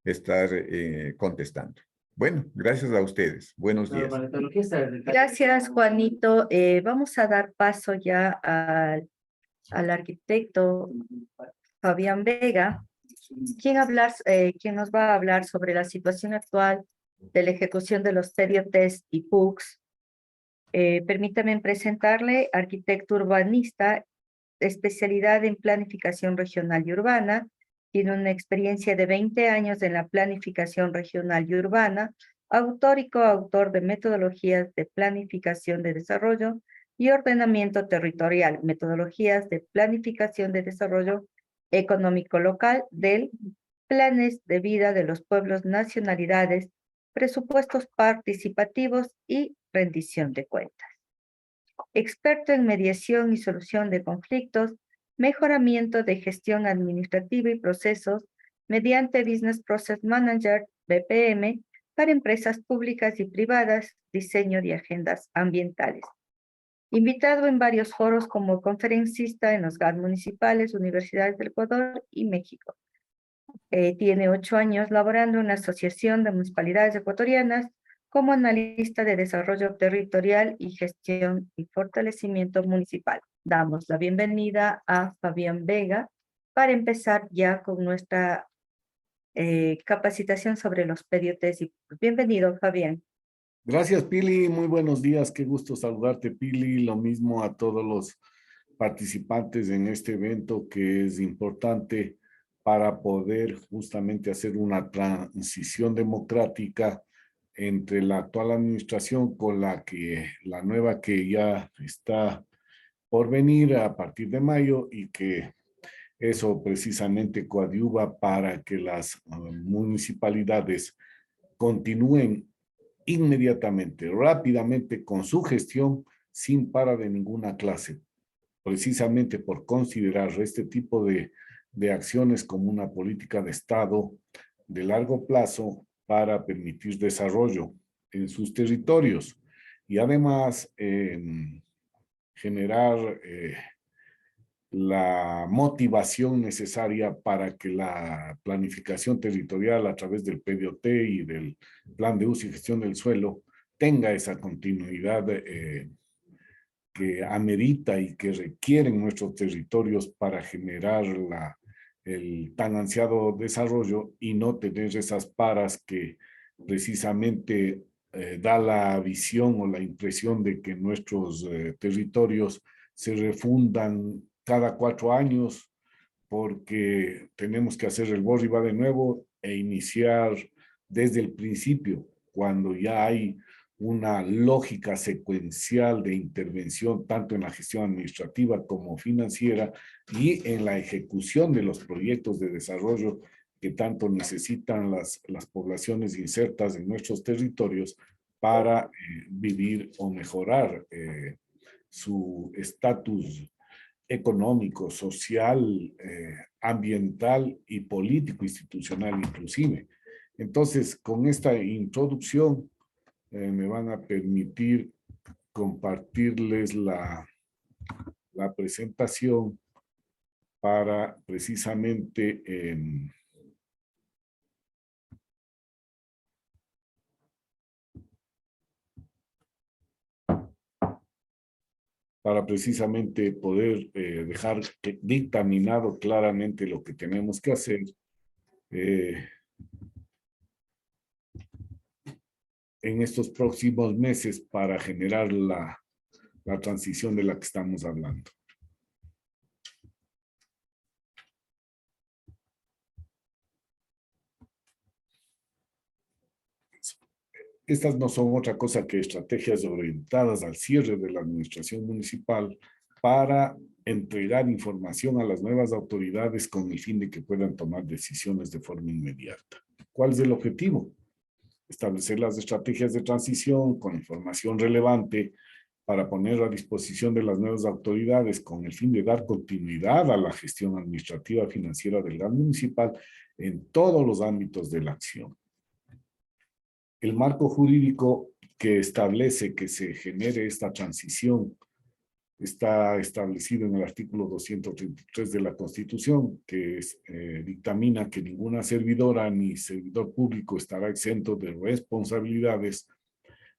estar contestando. Bueno, gracias a ustedes. Buenos días. Gracias, Juanito. Vamos a dar paso ya al arquitecto Fabián Vega, quien nos va a hablar sobre la situación actual de la ejecución de los PDOTs y PUCs. Permítame presentarle, arquitecto urbanista, especialidad en planificación regional y urbana, tiene una experiencia de 20 años en la planificación regional y urbana, autor y coautor de metodologías de planificación de desarrollo y ordenamiento territorial, metodologías de planificación de desarrollo económico local del planes de vida de los pueblos, nacionalidades, presupuestos participativos y rendición de cuentas. Experto en mediación y solución de conflictos, mejoramiento de gestión administrativa y procesos mediante Business Process Manager, BPM, para empresas públicas y privadas, diseño de agendas ambientales. Invitado en varios foros como conferencista en los GAD municipales, universidades del Ecuador y México. Tiene 8 años laborando en la Asociación de Municipalidades Ecuatorianas como analista de desarrollo territorial y gestión y fortalecimiento municipal. Damos la bienvenida a Fabián Vega para empezar ya con nuestra capacitación sobre los PDOTs. Bienvenido, Fabián. Gracias, Pili. Muy buenos días. Qué gusto saludarte, Pili. Lo mismo a todos los participantes en este evento que es importante para poder justamente hacer una transición democrática entre la actual administración con la nueva que ya está por venir a partir de mayo, y que eso precisamente coadyuva para que las municipalidades continúen inmediatamente, rápidamente con su gestión sin para de ninguna clase, precisamente por considerar este tipo de acciones como una política de Estado de largo plazo para permitir desarrollo en sus territorios y además generar la motivación necesaria para que la planificación territorial a través del PDOT y del Plan de Uso y Gestión del Suelo tenga esa continuidad que amerita y que requieren nuestros territorios para generar el tan ansiado desarrollo y no tener esas paras que precisamente da la visión o la impresión de que nuestros territorios se refundan cada 4 años porque tenemos que hacer el borra y va de nuevo e iniciar desde el principio, cuando ya hay una lógica secuencial de intervención tanto en la gestión administrativa como financiera y en la ejecución de los proyectos de desarrollo que tanto necesitan las poblaciones insertas en nuestros territorios para vivir o mejorar su estatus económico, social, ambiental y político institucional inclusive. Entonces, con esta introducción me van a permitir compartirles la presentación para precisamente poder dejar dictaminado claramente lo que tenemos que hacer en estos próximos meses para generar la transición de la que estamos hablando. Estas no son otra cosa que estrategias orientadas al cierre de la administración municipal para entregar información a las nuevas autoridades con el fin de que puedan tomar decisiones de forma inmediata. ¿Cuál es el objetivo? Establecer las estrategias de transición con información relevante para poner a disposición de las nuevas autoridades con el fin de dar continuidad a la gestión administrativa financiera del GAD municipal en todos los ámbitos de la acción. El marco jurídico que establece que se genere esta transición está establecido en el artículo 233 de la Constitución, que dictamina que ninguna servidora ni servidor público estará exento de responsabilidades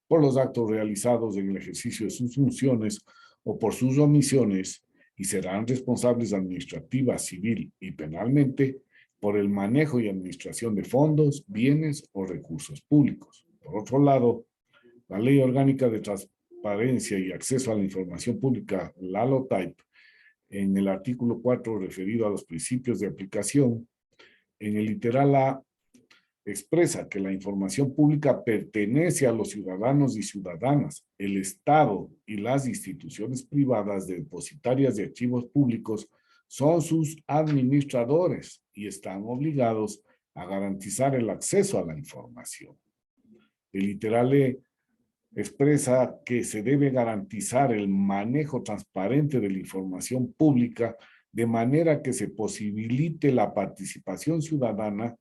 por los actos realizados en el ejercicio de sus funciones o por sus omisiones, y serán responsables administrativa, civil y penalmente por el manejo y administración de fondos, bienes o recursos públicos. Por otro lado, la Ley Orgánica de Transparencia y Acceso a la Información Pública, la LOTAIP, en el artículo 4 referido a los principios de aplicación, en el literal A, expresa que la información pública pertenece a los ciudadanos y ciudadanas, el Estado y las instituciones privadas depositarias de archivos públicos son sus administradores y están obligados a garantizar el acceso a la información. El literal E expresa que se debe garantizar el manejo transparente de la información pública de manera que se posibilite la participación ciudadana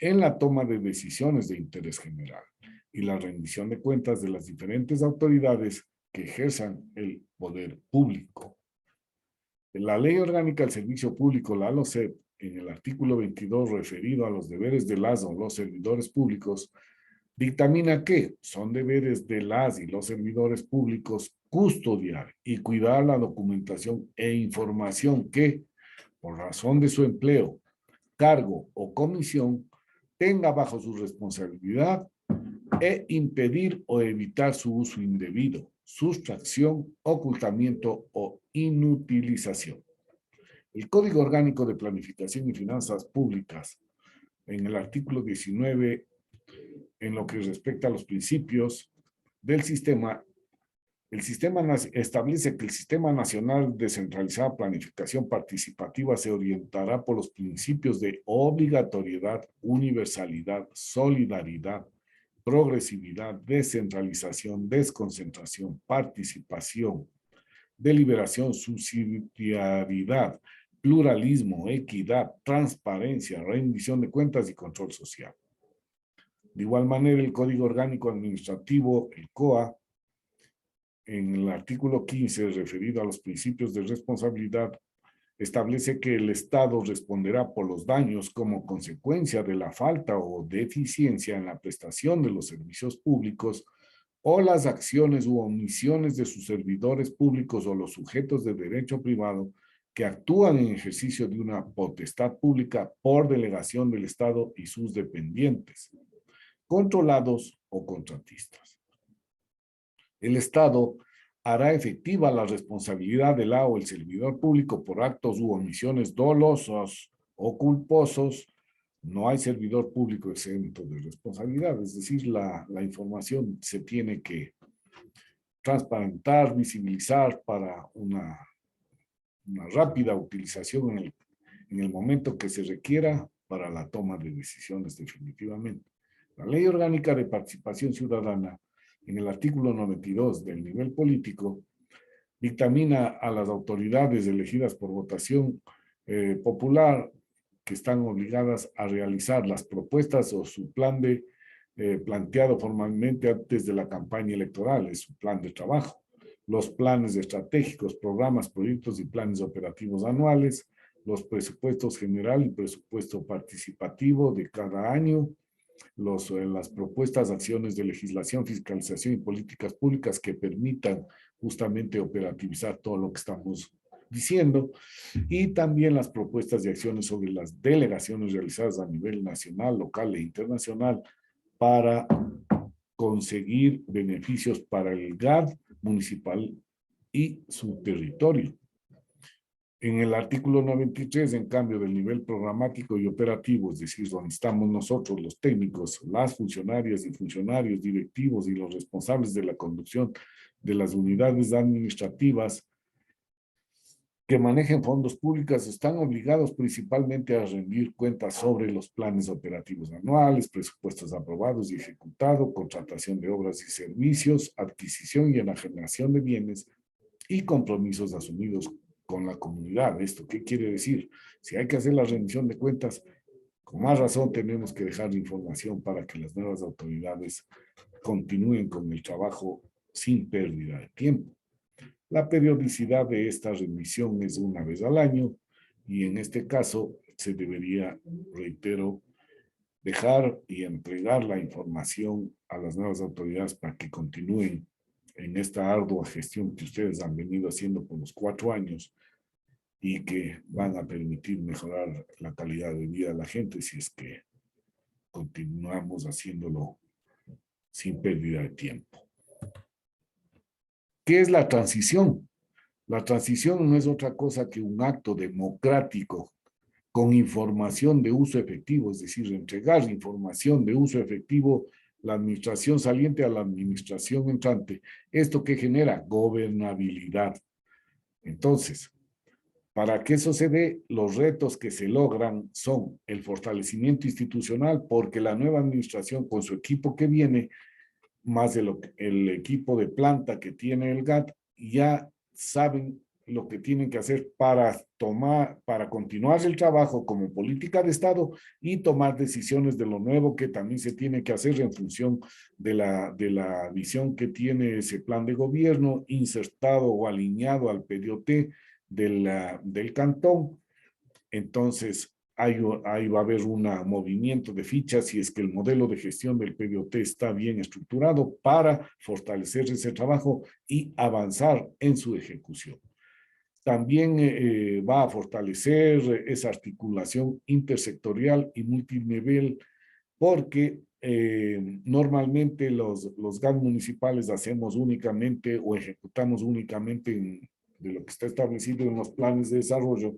en la toma de decisiones de interés general y la rendición de cuentas de las diferentes autoridades que ejerzan el poder público. La Ley Orgánica del Servicio Público, la LOSEP, en el artículo 22 referido a los deberes de las o los servidores públicos, dictamina que son deberes de las y los servidores públicos custodiar y cuidar la documentación e información que, por razón de su empleo, cargo o comisión, tenga bajo su responsabilidad e impedir o evitar su uso indebido, sustracción, ocultamiento o inutilización. El Código Orgánico de Planificación y Finanzas Públicas, en el artículo 19, en lo que respecta a los principios del sistema, el sistema establece que el Sistema Nacional Descentralizado de Planificación Participativa se orientará por los principios de obligatoriedad, universalidad, solidaridad, progresividad, descentralización, desconcentración, participación, deliberación, subsidiariedad, pluralismo, equidad, transparencia, rendición de cuentas y control social. De igual manera, el Código Orgánico Administrativo, el COA, en el artículo 15, referido a los principios de responsabilidad, establece que el Estado responderá por los daños como consecuencia de la falta o deficiencia en la prestación de los servicios públicos o las acciones u omisiones de sus servidores públicos o los sujetos de derecho privado que actúan en ejercicio de una potestad pública por delegación del Estado y sus dependientes, controlados o contratistas. El Estado hará efectiva la responsabilidad del o el servidor público por actos u omisiones dolosos o culposos. No hay servidor público exento de responsabilidad, es decir, la información se tiene que transparentar, visibilizar para una rápida utilización en el momento que se requiera para la toma de decisiones definitivamente. La Ley Orgánica de Participación Ciudadana, en el artículo 92 del nivel político, dictamina a las autoridades elegidas por votación popular que están obligadas a realizar las propuestas o su plan de planteado formalmente antes de la campaña electoral, es su plan de trabajo, los planes estratégicos, programas, proyectos y planes operativos anuales, los presupuestos general y presupuesto participativo de cada año, las propuestas, acciones de legislación, fiscalización y políticas públicas que permitan justamente operativizar todo lo que estamos diciendo, y también las propuestas y acciones sobre las delegaciones realizadas a nivel nacional, local e internacional para conseguir beneficios para el GAD municipal y su territorio. En el artículo 93, en cambio, del nivel programático y operativo, es decir, donde estamos nosotros, los técnicos, las funcionarias y funcionarios directivos y los responsables de la conducción de las unidades administrativas que manejen fondos públicos, están obligados principalmente a rendir cuentas sobre los planes operativos anuales, presupuestos aprobados y ejecutados, contratación de obras y servicios, adquisición y enajenación de bienes y compromisos asumidos con la comunidad. ¿Esto qué quiere decir? Si hay que hacer la rendición de cuentas, con más razón tenemos que dejar información para que las nuevas autoridades continúen con el trabajo sin pérdida de tiempo. La periodicidad de esta remisión es una vez al año y en este caso se debería, reitero, dejar y entregar la información a las nuevas autoridades para que continúen en esta ardua gestión que ustedes han venido haciendo por los 4 años y que van a permitir mejorar la calidad de vida de la gente si es que continuamos haciéndolo sin pérdida de tiempo. ¿Qué es la transición? La transición no es otra cosa que un acto democrático con información de uso efectivo, es decir, entregar información de uso efectivo la administración saliente a la administración entrante. ¿Esto qué genera? Gobernabilidad. Entonces, para que eso se dé, los retos que se logran son el fortalecimiento institucional, porque la nueva administración con su equipo que viene, más de el equipo de planta que tiene el GAT, ya saben lo que tienen que hacer para continuar el trabajo como política de Estado y tomar decisiones de lo nuevo que también se tiene que hacer en función de la visión que tiene ese plan de gobierno insertado o alineado al PDOT del cantón. Entonces, ahí va a haber un movimiento de fichas y es que el modelo de gestión del PDOT está bien estructurado para fortalecer ese trabajo y avanzar en su ejecución. También va a fortalecer esa articulación intersectorial y multinivel porque normalmente los GAN municipales hacemos únicamente o ejecutamos únicamente de lo que está establecido en los planes de desarrollo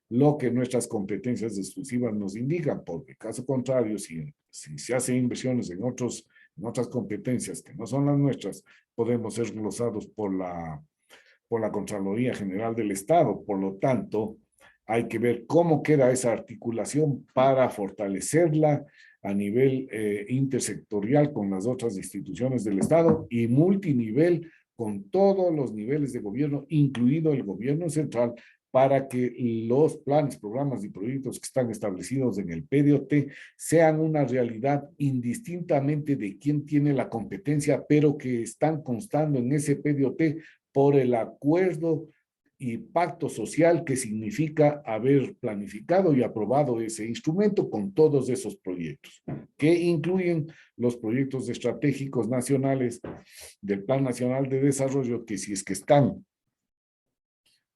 lo que nuestras competencias exclusivas nos indican, porque caso contrario, si se hacen inversiones en otras competencias que no son las nuestras, podemos ser glosados por la Contraloría General del Estado. Por lo tanto, hay que ver cómo queda esa articulación para fortalecerla a nivel intersectorial con las otras instituciones del Estado y multinivel con todos los niveles de gobierno, incluido el gobierno central, para que los planes, programas y proyectos que están establecidos en el PDOT sean una realidad indistintamente de quién tiene la competencia, pero que están constando en ese PDOT por el acuerdo y pacto social que significa haber planificado y aprobado ese instrumento con todos esos proyectos, que incluyen los proyectos estratégicos nacionales del Plan Nacional de Desarrollo, que si es que están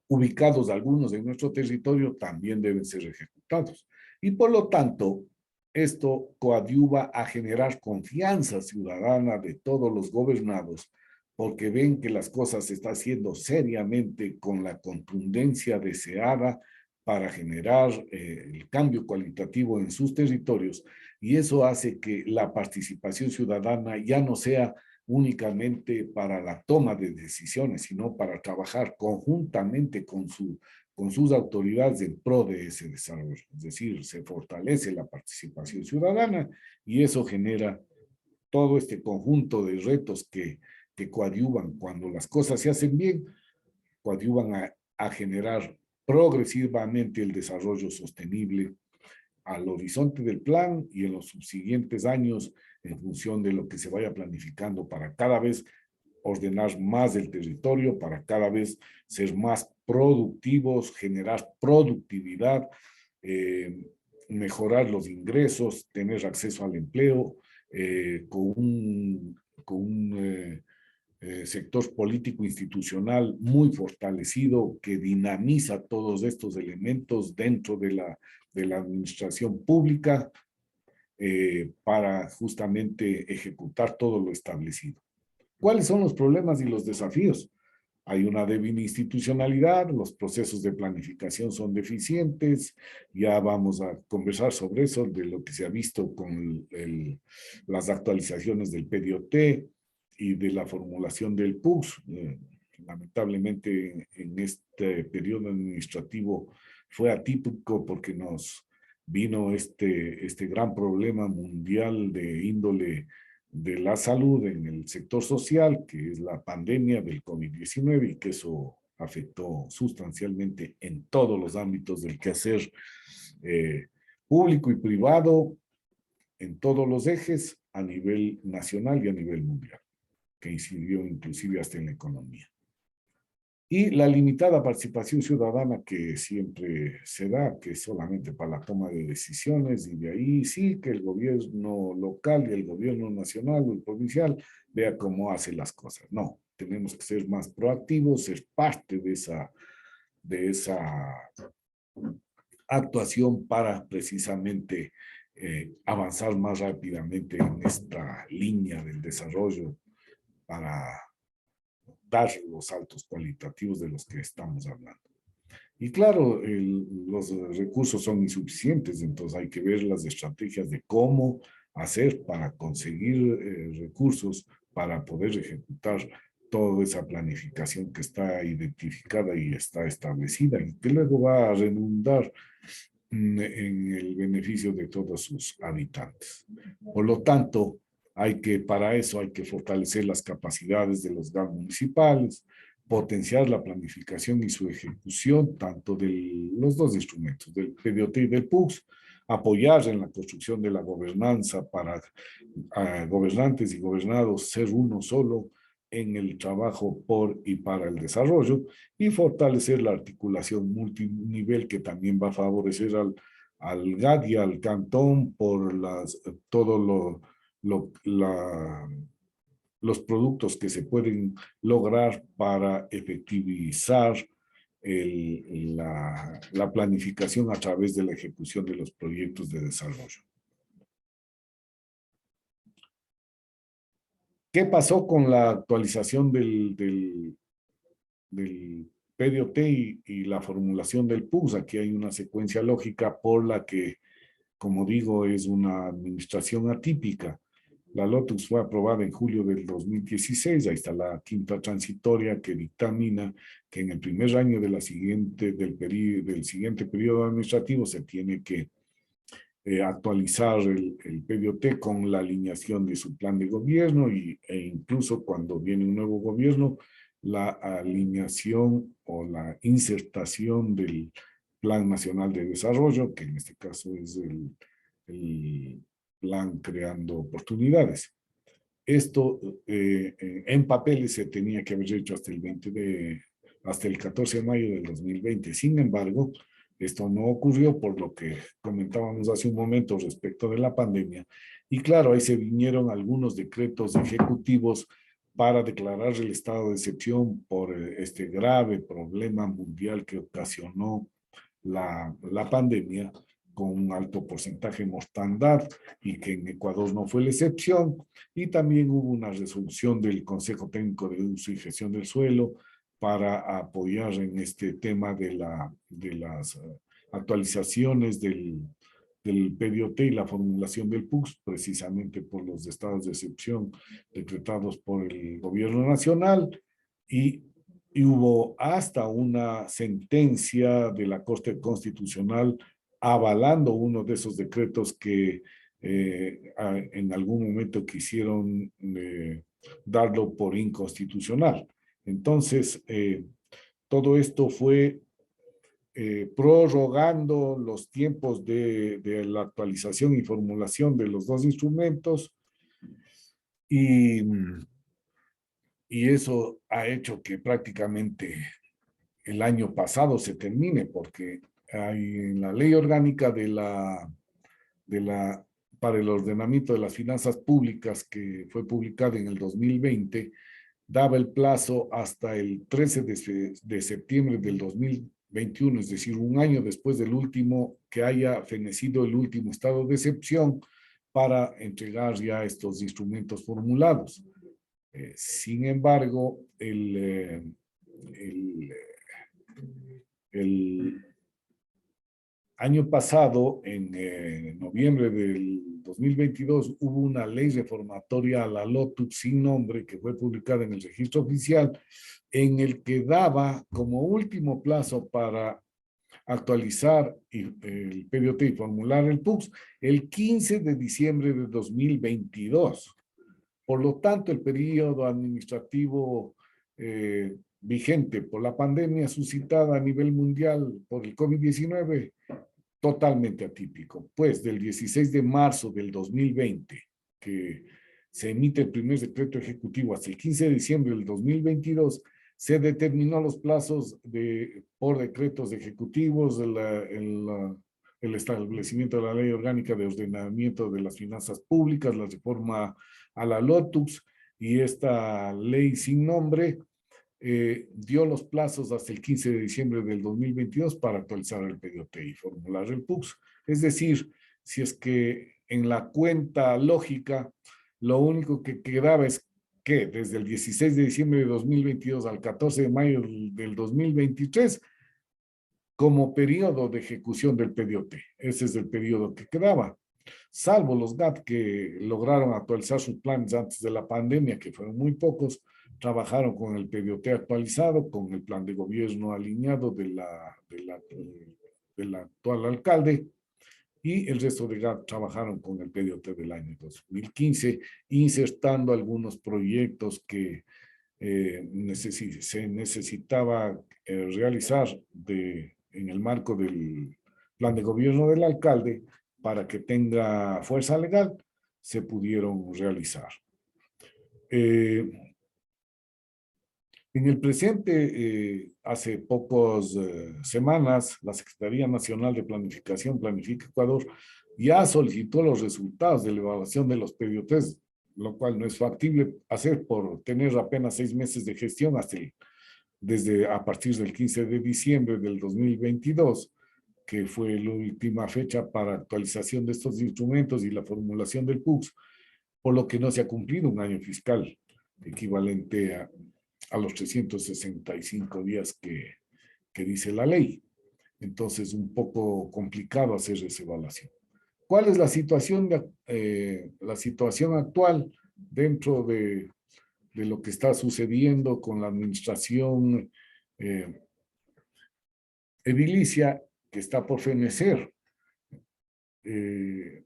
ubicados algunos en nuestro territorio, también deben ser ejecutados. Y por lo tanto, esto coadyuva a generar confianza ciudadana de todos los gobernados, porque ven que las cosas se están haciendo seriamente con la contundencia deseada para generar el cambio cualitativo en sus territorios, y eso hace que la participación ciudadana ya no sea únicamente para la toma de decisiones, sino para trabajar conjuntamente con sus autoridades en pro de ese desarrollo. Es decir, se fortalece la participación ciudadana y eso genera todo este conjunto de retos que coadyuvan cuando las cosas se hacen bien, coadyuvan a generar progresivamente el desarrollo sostenible al horizonte del plan y en los subsiguientes años en función de lo que se vaya planificando para cada vez ordenar más el territorio, para cada vez ser más productivos, generar productividad, mejorar los ingresos, tener acceso al empleo, con un sector político institucional muy fortalecido que dinamiza todos estos elementos dentro de la administración pública para justamente ejecutar todo lo establecido. ¿Cuáles son los problemas y los desafíos? Hay una débil institucionalidad, los procesos de planificación son deficientes, ya vamos a conversar sobre eso, de lo que se ha visto con las actualizaciones del PDOT y de la formulación del PUS. Lamentablemente en este periodo administrativo fue atípico porque nos vino este gran problema mundial de índole de la salud en el sector social, que es la pandemia del COVID-19 y que eso afectó sustancialmente en todos los ámbitos del quehacer público y privado, en todos los ejes, a nivel nacional y a nivel mundial, que incidió inclusive hasta en la economía. Y la limitada participación ciudadana que siempre se da, que es solamente para la toma de decisiones, y de ahí sí que el gobierno local y el gobierno nacional o el provincial vea cómo hace las cosas. No, tenemos que ser más proactivos, ser parte de esa actuación para precisamente avanzar más rápidamente en esta línea del desarrollo para dar los saltos cualitativos de los que estamos hablando. Y claro, los recursos son insuficientes, entonces hay que ver las estrategias de cómo hacer para conseguir recursos para poder ejecutar toda esa planificación que está identificada y está establecida y que luego va a redundar en el beneficio de todos sus habitantes. Por lo tanto, para eso hay que fortalecer las capacidades de los GAM municipales, potenciar la planificación y su ejecución, tanto de los dos instrumentos, del PDOT y del PUCS, apoyar en la construcción de la gobernanza para gobernantes y gobernados ser uno solo en el trabajo por y para el desarrollo, y fortalecer la articulación multinivel que también va a favorecer al GAD y al cantón por todo los productos que se pueden lograr para efectivizar la planificación a través de la ejecución de los proyectos de desarrollo. ¿Qué pasó con la actualización del PDOT y la formulación del PUCS? Aquí hay una secuencia lógica por la que, como digo, es una administración atípica. La LOTUS fue aprobada en julio del 2016, ahí está la quinta transitoria que dictamina que en el primer año del siguiente periodo administrativo se tiene que actualizar el PDOT con la alineación de su plan de gobierno e incluso cuando viene un nuevo gobierno, la alineación o la insertación del Plan Nacional de Desarrollo, que en este caso es el Plan Creando Oportunidades. Esto en papeles se tenía que haber hecho hasta el 14 de mayo del 2020. Sin embargo, esto no ocurrió por lo que comentábamos hace un momento respecto de la pandemia. Y claro, ahí se vinieron algunos decretos ejecutivos para declarar el estado de excepción por este grave problema mundial que ocasionó la pandemia, con un alto porcentaje de mortandad, y que en Ecuador no fue la excepción. Y también hubo una resolución del Consejo Técnico de Uso y Gestión del Suelo para apoyar en este tema de las actualizaciones del PDOT y la formulación del PUCS, precisamente por los estados de excepción decretados por el gobierno nacional, y hubo hasta una sentencia de la Corte Constitucional avalando uno de esos decretos que en algún momento quisieron darlo por inconstitucional. Entonces, todo esto fue prorrogando los tiempos de la actualización y formulación de los dos instrumentos, y eso ha hecho que prácticamente el año pasado se termine, porque hay en la ley orgánica para el ordenamiento de las finanzas públicas, que fue publicada en el 2020, daba el plazo hasta el 13 de septiembre del 2021, es decir, un año después del último, que haya fenecido el último estado de excepción, para entregar ya estos instrumentos formulados. Sin embargo, el año pasado, en noviembre del 2022, hubo una ley reformatoria a la LOTUC sin nombre que fue publicada en el registro oficial, en el que daba como último plazo para actualizar el PDOT y formular el PUCS el 15 de diciembre de 2022. Por lo tanto, el periodo administrativo vigente por la pandemia suscitada a nivel mundial por el COVID-19, totalmente atípico. Pues del 16 de marzo del 2020, que se emite el primer decreto ejecutivo, hasta el 15 de diciembre del 2022, Se determinó los plazos por decretos ejecutivos, el establecimiento de la Ley Orgánica de Ordenamiento de las Finanzas Públicas, la reforma a la LOTUS, y esta ley sin nombre dio los plazos hasta el 15 de diciembre del 2022 para actualizar el PDOT y formular el PUX. Es decir, si es que en la cuenta lógica, lo único que quedaba es que desde el 16 de diciembre de 2022 al 14 de mayo del 2023, como periodo de ejecución del PDOT. Ese es el periodo que quedaba. Salvo los GAT que lograron actualizar sus planes antes de la pandemia, que fueron muy pocos, trabajaron con el PDOT actualizado, con el plan de gobierno alineado del actual alcalde, y el resto de GAT trabajaron con el PDOT del año 2015, insertando algunos proyectos que se necesitaba realizar en el marco del plan de gobierno del alcalde para que tenga fuerza legal, se pudieron realizar. En el presente, hace pocas semanas, la Secretaría Nacional de Planificación, Planifica Ecuador, ya solicitó los resultados de la evaluación de los PDOTs, lo cual no es factible hacer por tener apenas 6 meses de gestión desde a partir del 15 de diciembre del 2022, que fue la última fecha para actualización de estos instrumentos y la formulación del PUX, por lo que no se ha cumplido un año fiscal equivalente a los 365 días que dice la ley. Entonces, un poco complicado hacer esa evaluación. ¿Cuál es la situación actual dentro de lo que está sucediendo con la administración edilicia que está por fenecer?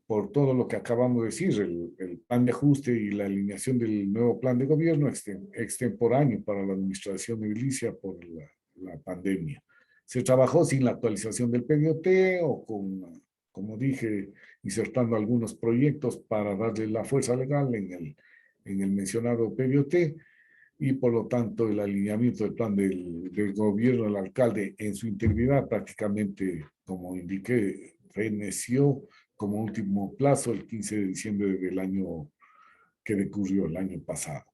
Por todo lo que acabamos de decir, el plan de ajuste y la alineación del nuevo plan de gobierno extemporáneo para la administración edilicia por la pandemia. Se trabajó sin la actualización del PDOT o como dije, insertando algunos proyectos para darle la fuerza legal en el mencionado PDOT, y por lo tanto el alineamiento del plan del gobierno del alcalde en su integridad prácticamente, como indiqué, feneció como último plazo el 15 de diciembre del año que decurrió, el año pasado.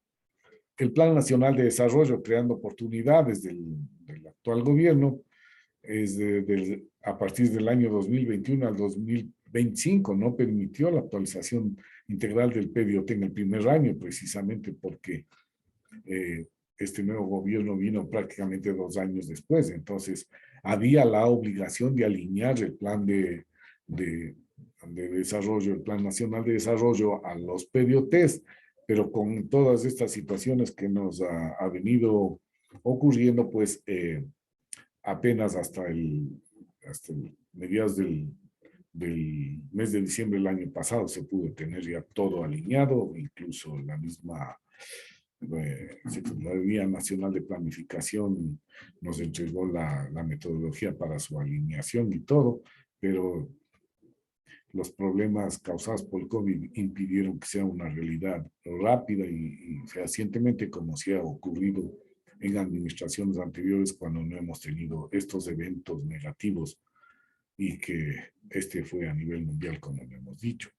El Plan Nacional de Desarrollo, creando oportunidades del actual gobierno, es a partir del año 2021 al 2025, no permitió la actualización integral del PDOT en el primer año, precisamente porque este nuevo gobierno vino prácticamente 2 años después. Entonces, había la obligación de alinear el plan de desarrollo, el Plan Nacional de Desarrollo a los PDOTs, pero con todas estas situaciones que nos ha venido ocurriendo, pues apenas hasta el mediados del mes de diciembre del año pasado se pudo tener ya todo alineado, incluso la misma Secretaría Nacional de Planificación nos entregó la metodología para su alineación y todo, pero los problemas causados por el COVID impidieron que sea una realidad rápida y fehacientemente, como se ha ocurrido en administraciones anteriores cuando no hemos tenido estos eventos negativos, y que fue a nivel mundial, como lo hemos dicho.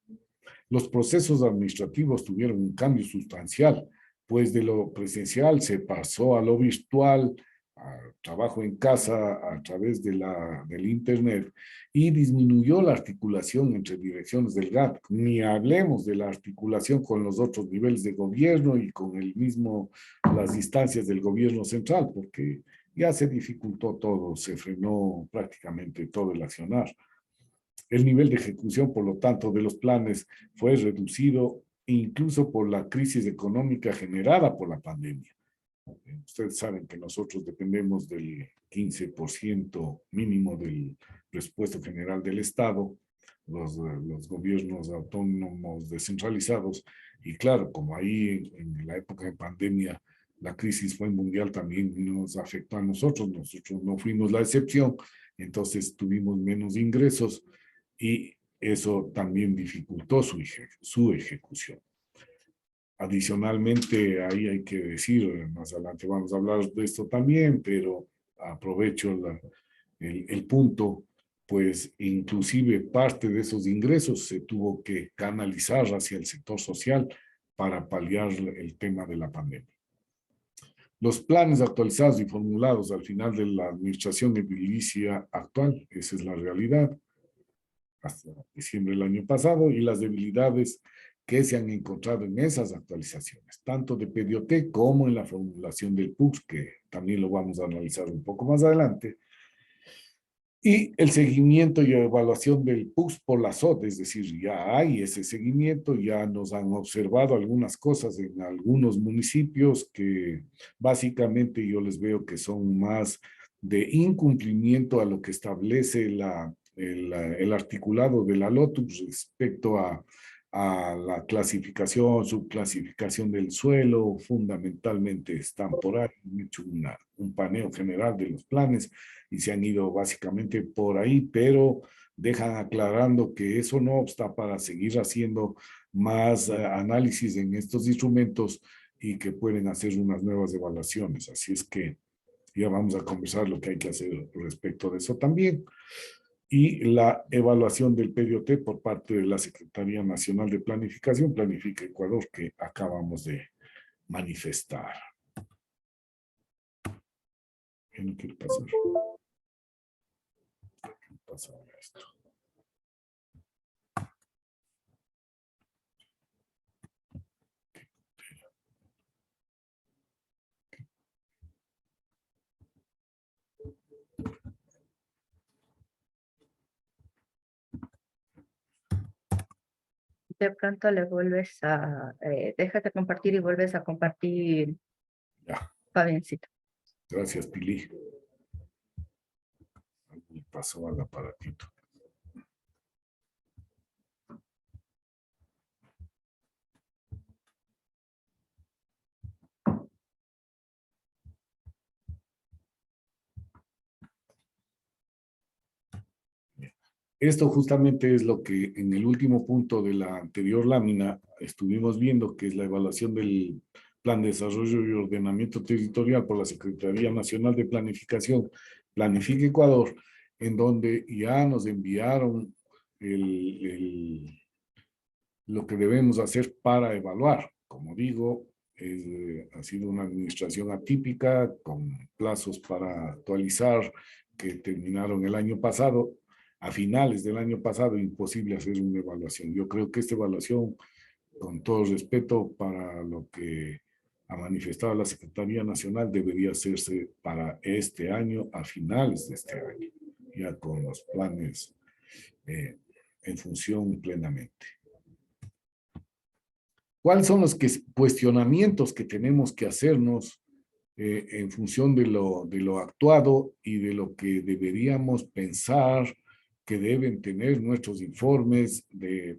Los procesos administrativos tuvieron un cambio sustancial, pues de lo presencial se pasó a lo virtual, a trabajo en casa a través del internet, y disminuyó la articulación entre direcciones del GAT. Ni hablemos de la articulación con los otros niveles de gobierno y con las instancias del gobierno central, porque ya se dificultó todo, se frenó prácticamente todo el accionar. El nivel de ejecución, por lo tanto, de los planes fue reducido incluso por la crisis económica generada por la pandemia. Ustedes saben que nosotros dependemos del 15% mínimo del presupuesto general del Estado, los gobiernos autónomos descentralizados, y claro, como ahí en la época de pandemia la crisis fue mundial, también nos afectó a nosotros no fuimos la excepción, entonces tuvimos menos ingresos y eso también dificultó su ejecución. Adicionalmente, ahí hay que decir, más adelante vamos a hablar de esto también, pero aprovecho el punto, pues inclusive parte de esos ingresos se tuvo que canalizar hacia el sector social para paliar el tema de la pandemia. Los planes actualizados y formulados al final de la administración edilicia actual, esa es la realidad, hasta diciembre del año pasado, y las debilidades que se han encontrado en esas actualizaciones, tanto de PDOT como en la formulación del PUX, que también lo vamos a analizar un poco más adelante, y el seguimiento y evaluación del PUX por la SOT, es decir, ya hay ese seguimiento, ya nos han observado algunas cosas en algunos municipios que básicamente yo les veo que son más de incumplimiento a lo que establece el articulado de la LOTUS respecto a la clasificación, subclasificación del suelo, fundamentalmente están por ahí, han hecho un paneo general de los planes y se han ido básicamente por ahí, pero dejan aclarando que eso no obsta para seguir haciendo más análisis en estos instrumentos y que pueden hacer unas nuevas evaluaciones. Así es que ya vamos a conversar lo que hay que hacer respecto de eso también. Y la evaluación del PDOT por parte de la Secretaría Nacional de Planificación, Planifica Ecuador, que acabamos de manifestar. ¿Qué no quiere pasar? ¿Qué pasa ahora esto? De pronto le vuelves a, déjate compartir y vuelves a compartir, Ya, Fabiancito. gracias, Pili. Me pasó al aparatito. Esto justamente es lo que en el último punto de la anterior lámina estuvimos viendo, que es la evaluación del Plan de Desarrollo y Ordenamiento Territorial por la Secretaría Nacional de Planificación, Planifica Ecuador, en donde ya nos enviaron lo que debemos hacer para evaluar. Como digo, ha sido una administración atípica, con plazos para actualizar que terminaron el año pasado. A finales del año pasado, imposible hacer una evaluación. Yo creo que esta evaluación, con todo respeto para lo que ha manifestado la Secretaría Nacional, debería hacerse para este año, a finales de este año, ya con los planes en función plenamente. ¿Cuáles son los cuestionamientos que tenemos que hacernos en función de lo actuado y de lo que deberíamos pensar que deben tener nuestros informes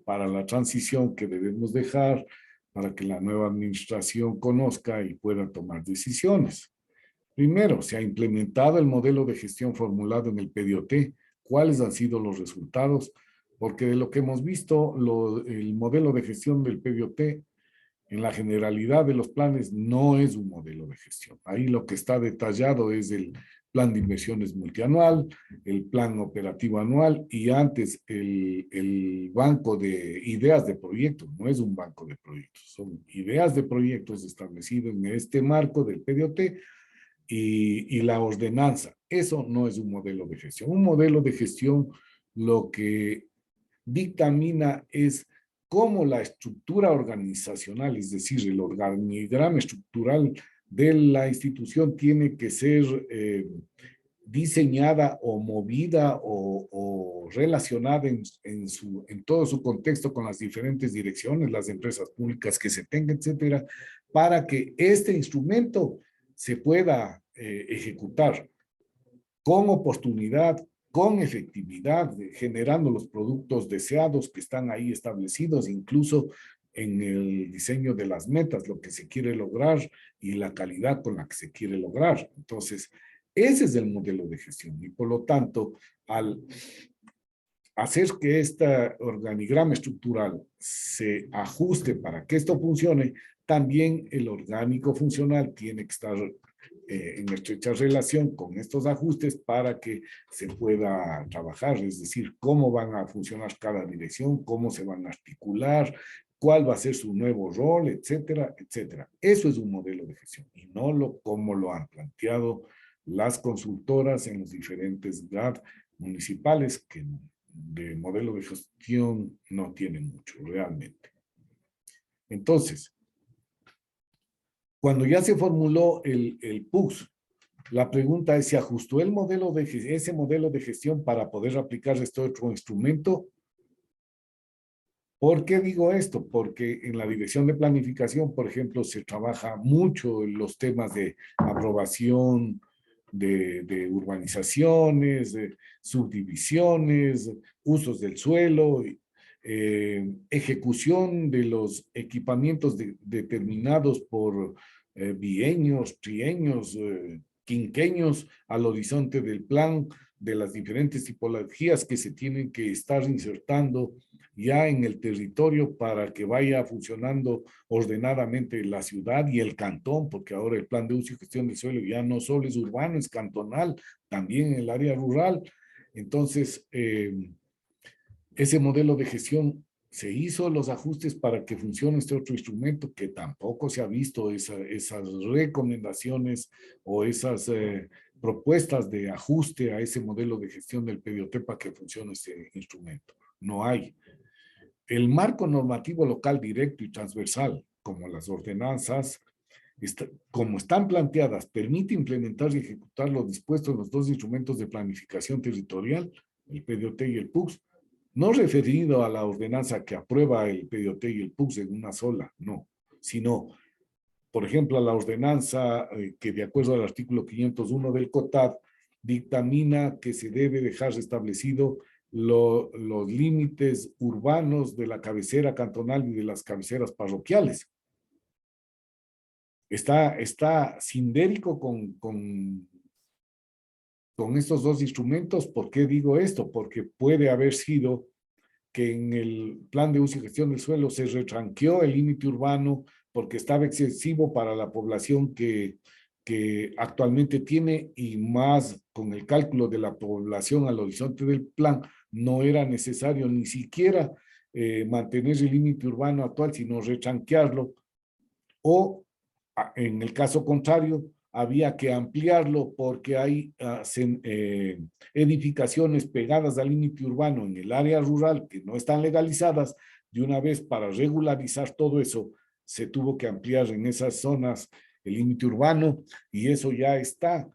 para la transición que debemos dejar para que la nueva administración conozca y pueda tomar decisiones? Primero, se ha implementado el modelo de gestión formulado en el PDOT. ¿Cuáles han sido los resultados? Porque de lo que hemos visto, el modelo de gestión del PDOT en la generalidad de los planes no es un modelo de gestión. Ahí lo que está detallado es el plan de inversiones multianual, el plan operativo anual y antes el banco de ideas de proyectos. No es un banco de proyectos, son ideas de proyectos establecidos en este marco del PDOT y la ordenanza. Eso no es un modelo de gestión. Un modelo de gestión lo que dictamina es cómo la estructura organizacional, es decir, el organigrama estructural de la institución tiene que ser diseñada o movida o relacionada en todo su contexto con las diferentes direcciones, las empresas públicas que se tengan, etcétera, para que este instrumento se pueda ejecutar con oportunidad, con efectividad, generando los productos deseados que están ahí establecidos, incluso en el diseño de las metas, lo que se quiere lograr y la calidad con la que se quiere lograr. Entonces, ese es el modelo de gestión y por lo tanto, al hacer que este organigrama estructural se ajuste para que esto funcione, también el orgánico funcional tiene que estar en estrecha relación con estos ajustes para que se pueda trabajar, es decir, cómo van a funcionar cada dirección, cómo se van a articular, cuál va a ser su nuevo rol, etcétera, etcétera. Eso es un modelo de gestión y no como lo han planteado las consultoras en los diferentes GAD municipales que de modelo de gestión no tienen mucho realmente. Entonces, cuando ya se formuló el PUGS, la pregunta es, ¿se ajustó el modelo ese modelo de gestión para poder aplicar este otro instrumento? ¿Por qué digo esto? Porque en la dirección de planificación, por ejemplo, se trabaja mucho en los temas de aprobación de urbanizaciones, de subdivisiones, usos del suelo, ejecución de los equipamientos determinados por bienios, trienios, quinquenios al horizonte del plan, de las diferentes tipologías que se tienen que estar insertando ya en el territorio para que vaya funcionando ordenadamente la ciudad y el cantón, porque ahora el plan de uso y gestión del suelo ya no solo es urbano, es cantonal, también en el área rural. Entonces, ese modelo de gestión se hizo los ajustes para que funcione este otro instrumento que tampoco se ha visto esas recomendaciones o esas propuestas de ajuste a ese modelo de gestión del PDOT para que funcione ese instrumento. No hay. El marco normativo local directo y transversal, como las ordenanzas, como están planteadas, permite implementar y ejecutar lo dispuesto en los dos instrumentos de planificación territorial, el PDOT y el PUGS, no referido a la ordenanza que aprueba el PDOT y el PUGS en una sola, no, sino, por ejemplo, a la ordenanza que de acuerdo al artículo 501 del COTAD dictamina que se debe dejar establecido los límites urbanos de la cabecera cantonal y de las cabeceras parroquiales. Está sindérico con estos dos instrumentos. ¿Por qué digo esto? Porque puede haber sido que en el plan de uso y gestión del suelo se retranqueó el límite urbano porque estaba excesivo para la población que actualmente tiene y más con el cálculo de la población al horizonte del plan, no era necesario ni siquiera mantener el límite urbano actual, sino retranquearlo, o en el caso contrario, había que ampliarlo porque hay edificaciones pegadas al límite urbano en el área rural que no están legalizadas. De una vez, para regularizar todo eso, se tuvo que ampliar en esas zonas el límite urbano y eso ya está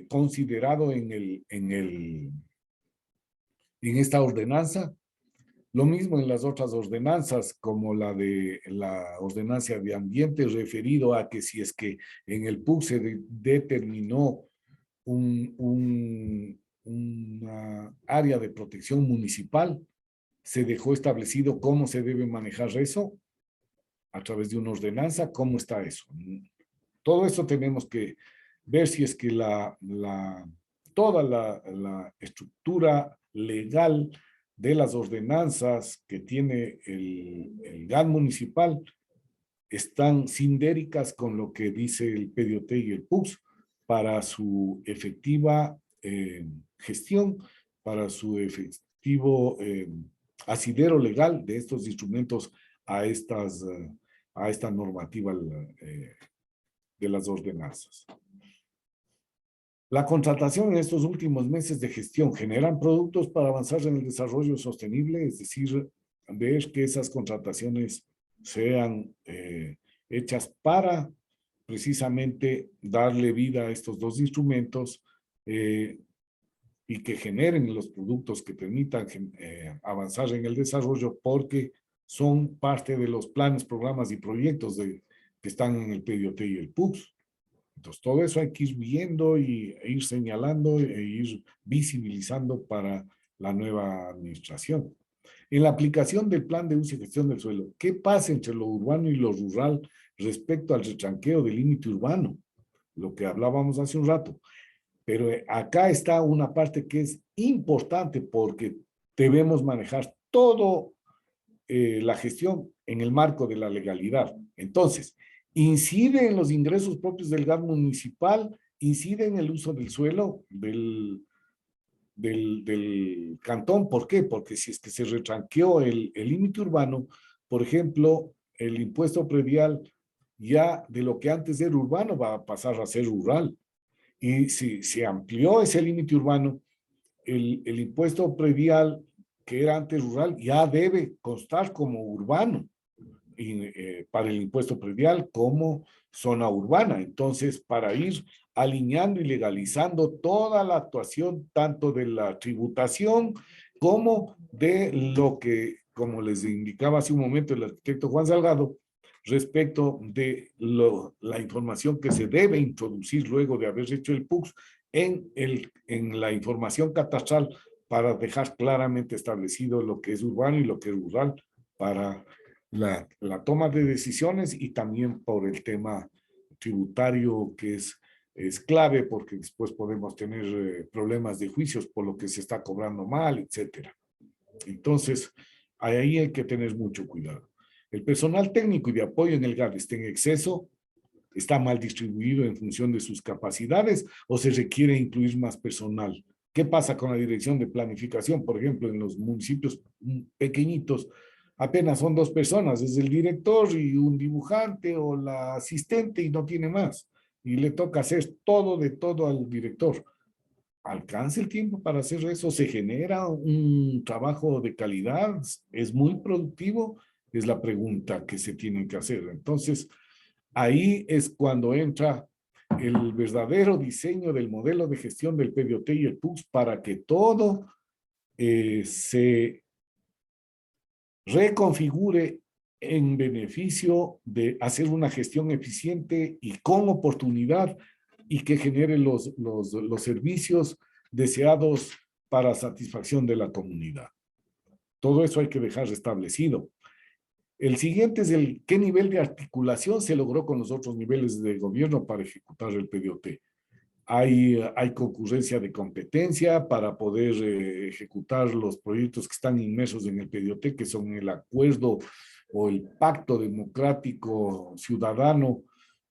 considerado en esta ordenanza. Lo mismo en las otras ordenanzas, como la de la ordenanza de ambiente, referido a que si es que en el PUC se determinó una área de protección municipal, se dejó establecido cómo se debe manejar eso a través de una ordenanza, cómo está eso. Todo eso tenemos que ver si es que toda la estructura legal de las ordenanzas que tiene el GAD municipal están sindéricas con lo que dice el PDOT y el PUGS para su efectiva gestión, para su efectivo asidero legal de estos instrumentos a esta normativa de las ordenanzas. La contratación en estos últimos meses de gestión generan productos para avanzar en el desarrollo sostenible, es decir, ver que esas contrataciones sean hechas para precisamente darle vida a estos dos instrumentos y que generen los productos que permitan avanzar en el desarrollo, porque son parte de los planes, programas y proyectos que están en el PDOT y el PUGS. Entonces, todo eso hay que ir viendo e ir señalando e ir visibilizando para la nueva administración. En la aplicación del plan de uso y gestión del suelo, ¿qué pasa entre lo urbano y lo rural respecto al retranqueo del límite urbano? Lo que hablábamos hace un rato. Pero acá está una parte que es importante porque debemos manejar todo la gestión en el marco de la legalidad. Entonces, incide en los ingresos propios del GAD municipal, incide en el uso del suelo del cantón. ¿Por qué? Porque si es que se retranqueó el límite urbano, por ejemplo, el impuesto predial ya de lo que antes era urbano va a pasar a ser rural. Y si se amplió ese límite urbano, el impuesto predial que era antes rural ya debe constar como urbano para el impuesto predial como zona urbana. Entonces, para ir alineando y legalizando toda la actuación, tanto de la tributación como de lo que, como les indicaba hace un momento el arquitecto Juan Salgado, respecto de la información que se debe introducir luego de haber hecho el PUX en la información catastral para dejar claramente establecido lo que es urbano y lo que es rural para la toma de decisiones, y también por el tema tributario que es clave, porque después podemos tener problemas de juicios por lo que se está cobrando mal, etcétera. Entonces, ahí hay que tener mucho cuidado. El personal técnico y de apoyo en el GAD está en exceso, está mal distribuido en función de sus capacidades, o se requiere incluir más personal. ¿Qué pasa con la dirección de planificación? Por ejemplo, en los municipios pequeñitos, apenas son 2 personas, es el director y un dibujante o la asistente y no tiene más. Y le toca hacer todo de todo al director. ¿Alcanza el tiempo para hacer eso? ¿Se genera un trabajo de calidad? ¿Es muy productivo? Es la pregunta que se tiene que hacer. Entonces, ahí es cuando entra el verdadero diseño del modelo de gestión del PDOT y el PUX para que todo se reconfigure en beneficio de hacer una gestión eficiente y con oportunidad, y que genere los servicios deseados para satisfacción de la comunidad. Todo eso hay que dejar establecido. El siguiente es qué nivel de articulación se logró con los otros niveles de gobierno para ejecutar el PDOT. Hay concurrencia de competencia para poder ejecutar los proyectos que están inmersos en el PDOT, que son el acuerdo o el pacto democrático ciudadano,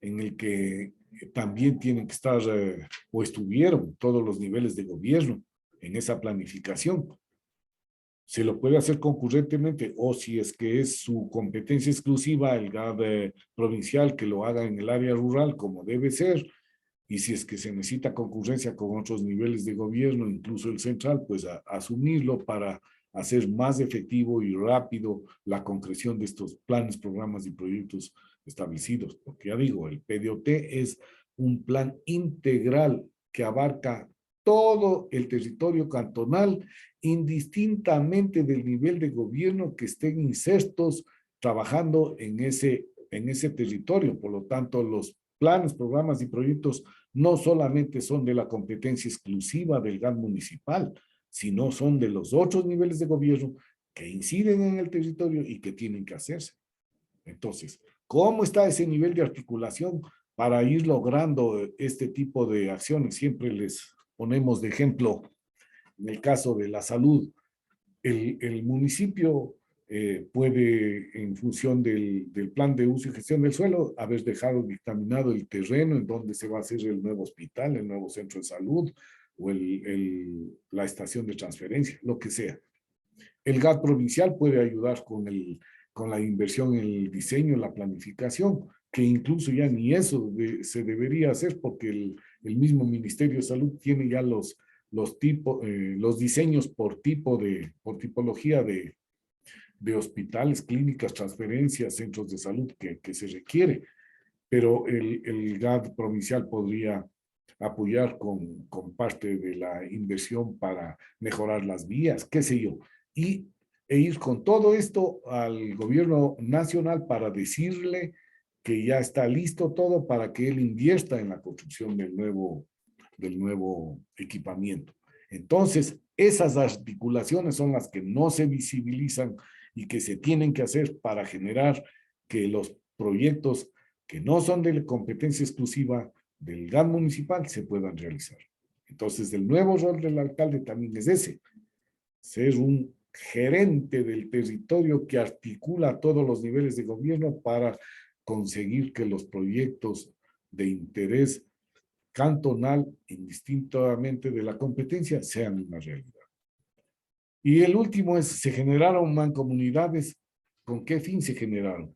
en el que también tienen que estar o estuvieron todos los niveles de gobierno en esa planificación. Se lo puede hacer concurrentemente, o si es que es su competencia exclusiva, el GAD provincial, que lo haga en el área rural como debe ser. Y si es que se necesita concurrencia con otros niveles de gobierno, incluso el central, pues asumirlo para hacer más efectivo y rápido la concreción de estos planes, programas y proyectos establecidos. Porque ya digo, el PDOT es un plan integral que abarca todo el territorio cantonal, indistintamente del nivel de gobierno que estén insertos trabajando en ese territorio. Por lo tanto, los planes, programas y proyectos no solamente son de la competencia exclusiva del GAD municipal, sino son de los otros niveles de gobierno que inciden en el territorio y que tienen que hacerse. Entonces, ¿cómo está ese nivel de articulación para ir logrando este tipo de acciones? Siempre les ponemos de ejemplo, en el caso de la salud, el municipio puede, en función del plan de uso y gestión del suelo, haber dejado dictaminado el terreno en donde se va a hacer el nuevo hospital, el nuevo centro de salud o la estación de transferencia, lo que sea. El GAD provincial puede ayudar con la inversión en el diseño, la planificación, que incluso ya ni eso se debería hacer, porque el mismo Ministerio de Salud tiene ya los diseños por tipología de hospitales, clínicas, transferencias, centros de salud que se requiere, pero el GAD provincial podría apoyar con parte de la inversión para mejorar las vías, qué sé yo, e ir con todo esto al gobierno nacional para decirle que ya está listo todo para que él invierta en la construcción del nuevo equipamiento. Entonces, esas articulaciones son las que no se visibilizan y que se tienen que hacer para generar que los proyectos que no son de competencia exclusiva del GAD municipal se puedan realizar. Entonces, el nuevo rol del alcalde también es ese, ser un gerente del territorio que articula todos los niveles de gobierno para conseguir que los proyectos de interés cantonal, indistintamente de la competencia, sean una realidad. Y el último es, se generaron mancomunidades. ¿Con qué fin se generaron?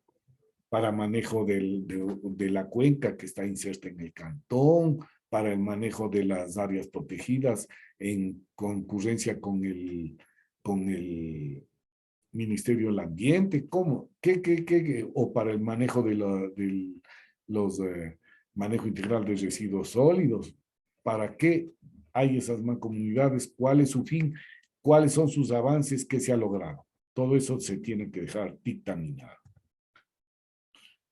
Para manejo de la cuenca que está inserta en el cantón, para el manejo de las áreas protegidas en concurrencia con el Ministerio del Ambiente, ¿cómo? O para el manejo de los manejo integral de residuos sólidos. ¿Para qué hay esas mancomunidades? ¿Cuál es su fin? ¿Cuáles son sus avances? ¿Qué se ha logrado? Todo eso se tiene que dejar dictaminado.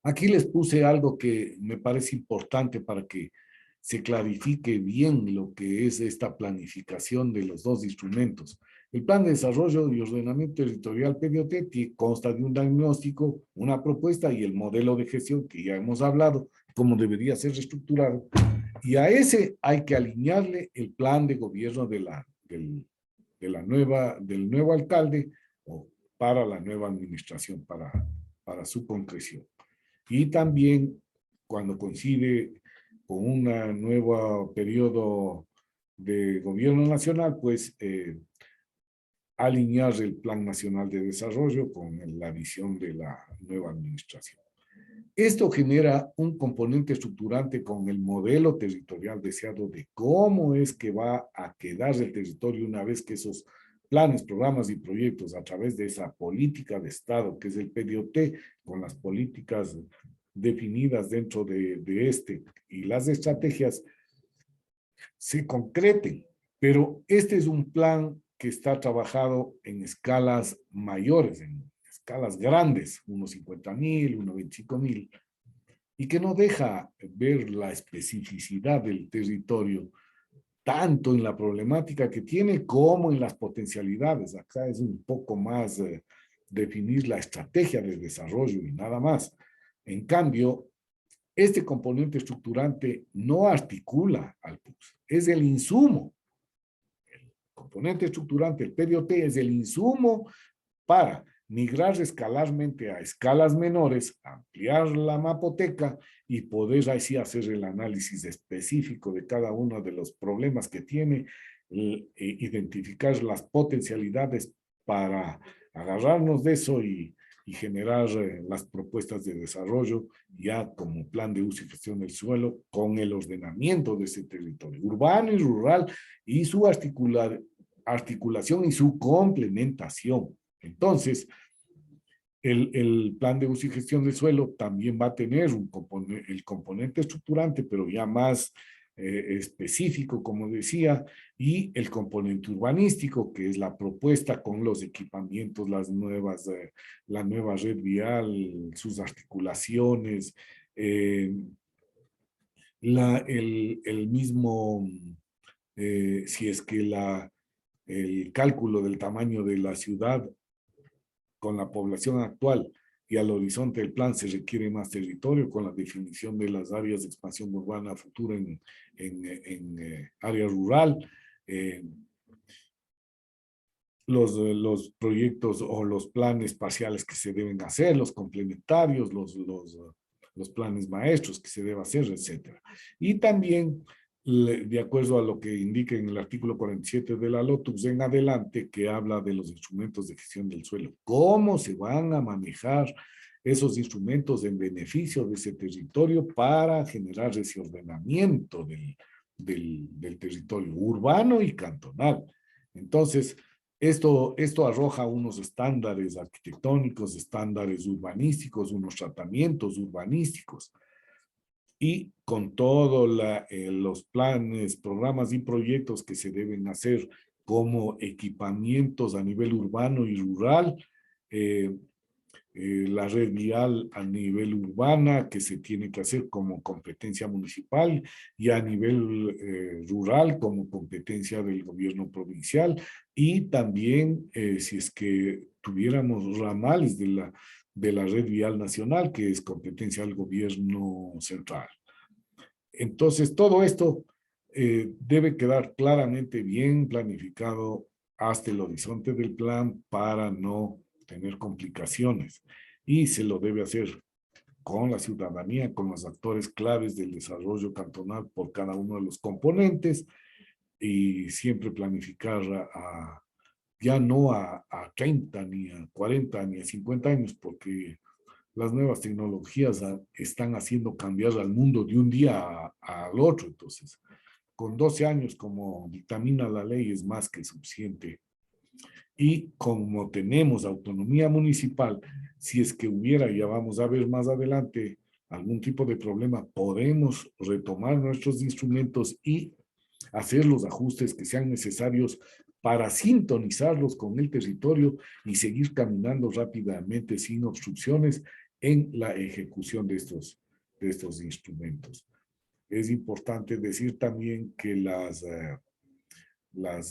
Aquí les puse algo que me parece importante para que se clarifique bien lo que es esta planificación de los dos instrumentos. El Plan de Desarrollo y Ordenamiento Territorial PDOT consta de un diagnóstico, una propuesta y el modelo de gestión que ya hemos hablado, cómo debería ser reestructurado. Y a ese hay que alinearle el plan de gobierno del nuevo alcalde o para la nueva administración, para su concreción. Y también cuando coincide con un nuevo periodo de gobierno nacional, pues alinear el Plan Nacional de Desarrollo con la visión de la nueva administración. Esto genera un componente estructurante con el modelo territorial deseado de cómo es que va a quedar el territorio una vez que esos planes, programas y proyectos a través de esa política de Estado que es el PDOT, con las políticas definidas dentro de este y las estrategias se concreten. Pero este es un plan que está trabajado en escalas mayores, en escalas grandes, unos 50,000, unos 25,000, y que no deja ver la especificidad del territorio, tanto en la problemática que tiene como en las potencialidades. Acá es un poco más definir la estrategia de desarrollo y nada más. En cambio, este componente estructurante no articula al PUCS, es el insumo. El componente estructurante, el PDOT, es el insumo para migrar escalarmente a escalas menores, ampliar la mapoteca y poder así hacer el análisis específico de cada uno de los problemas que tiene, identificar las potencialidades para agarrarnos de eso y generar las propuestas de desarrollo ya como plan de uso y gestión del suelo con el ordenamiento de ese territorio urbano y rural y su articulación y su complementación. Entonces, el plan de uso y gestión del suelo también va a tener el componente estructurante, pero ya más específico, como decía, y el componente urbanístico, que es la propuesta con los equipamientos, la nueva red vial, sus articulaciones, el mismo, si es que el cálculo del tamaño de la ciudad con la población actual y al horizonte del plan se requiere más territorio con la definición de las áreas de expansión urbana futura en área rural. Los proyectos o los planes parciales que se deben hacer, los complementarios, los planes maestros que se deben hacer, etc. Y también, de acuerdo a lo que indica en el artículo 47 de la LOTUS en adelante, que habla de los instrumentos de gestión del suelo, cómo se van a manejar esos instrumentos en beneficio de ese territorio para generar ese ordenamiento del territorio urbano y cantonal. Entonces, esto arroja unos estándares arquitectónicos, estándares urbanísticos, unos tratamientos urbanísticos. Y con todos los planes, programas y proyectos que se deben hacer como equipamientos a nivel urbano y rural, la red vial a nivel urbana que se tiene que hacer como competencia municipal y a nivel rural como competencia del gobierno provincial y también si es que tuviéramos ramales de la red vial nacional que es competencia del gobierno central. Entonces todo esto debe quedar claramente bien planificado hasta el horizonte del plan para no tener complicaciones. Y se lo debe hacer con la ciudadanía, con los actores claves del desarrollo cantonal por cada uno de los componentes, y siempre planificar ya no a 30, ni a 40, ni a 50 años, porque las nuevas tecnologías están haciendo cambiar al mundo de un día al otro. Entonces, con 12 años, como dictamina la ley, es más que suficiente. Y como tenemos autonomía municipal, si es que hubiera, ya vamos a ver más adelante, algún tipo de problema, podemos retomar nuestros instrumentos y hacer los ajustes que sean necesarios para sintonizarlos con el territorio y seguir caminando rápidamente sin obstrucciones en la ejecución de estos instrumentos. Es importante decir también que las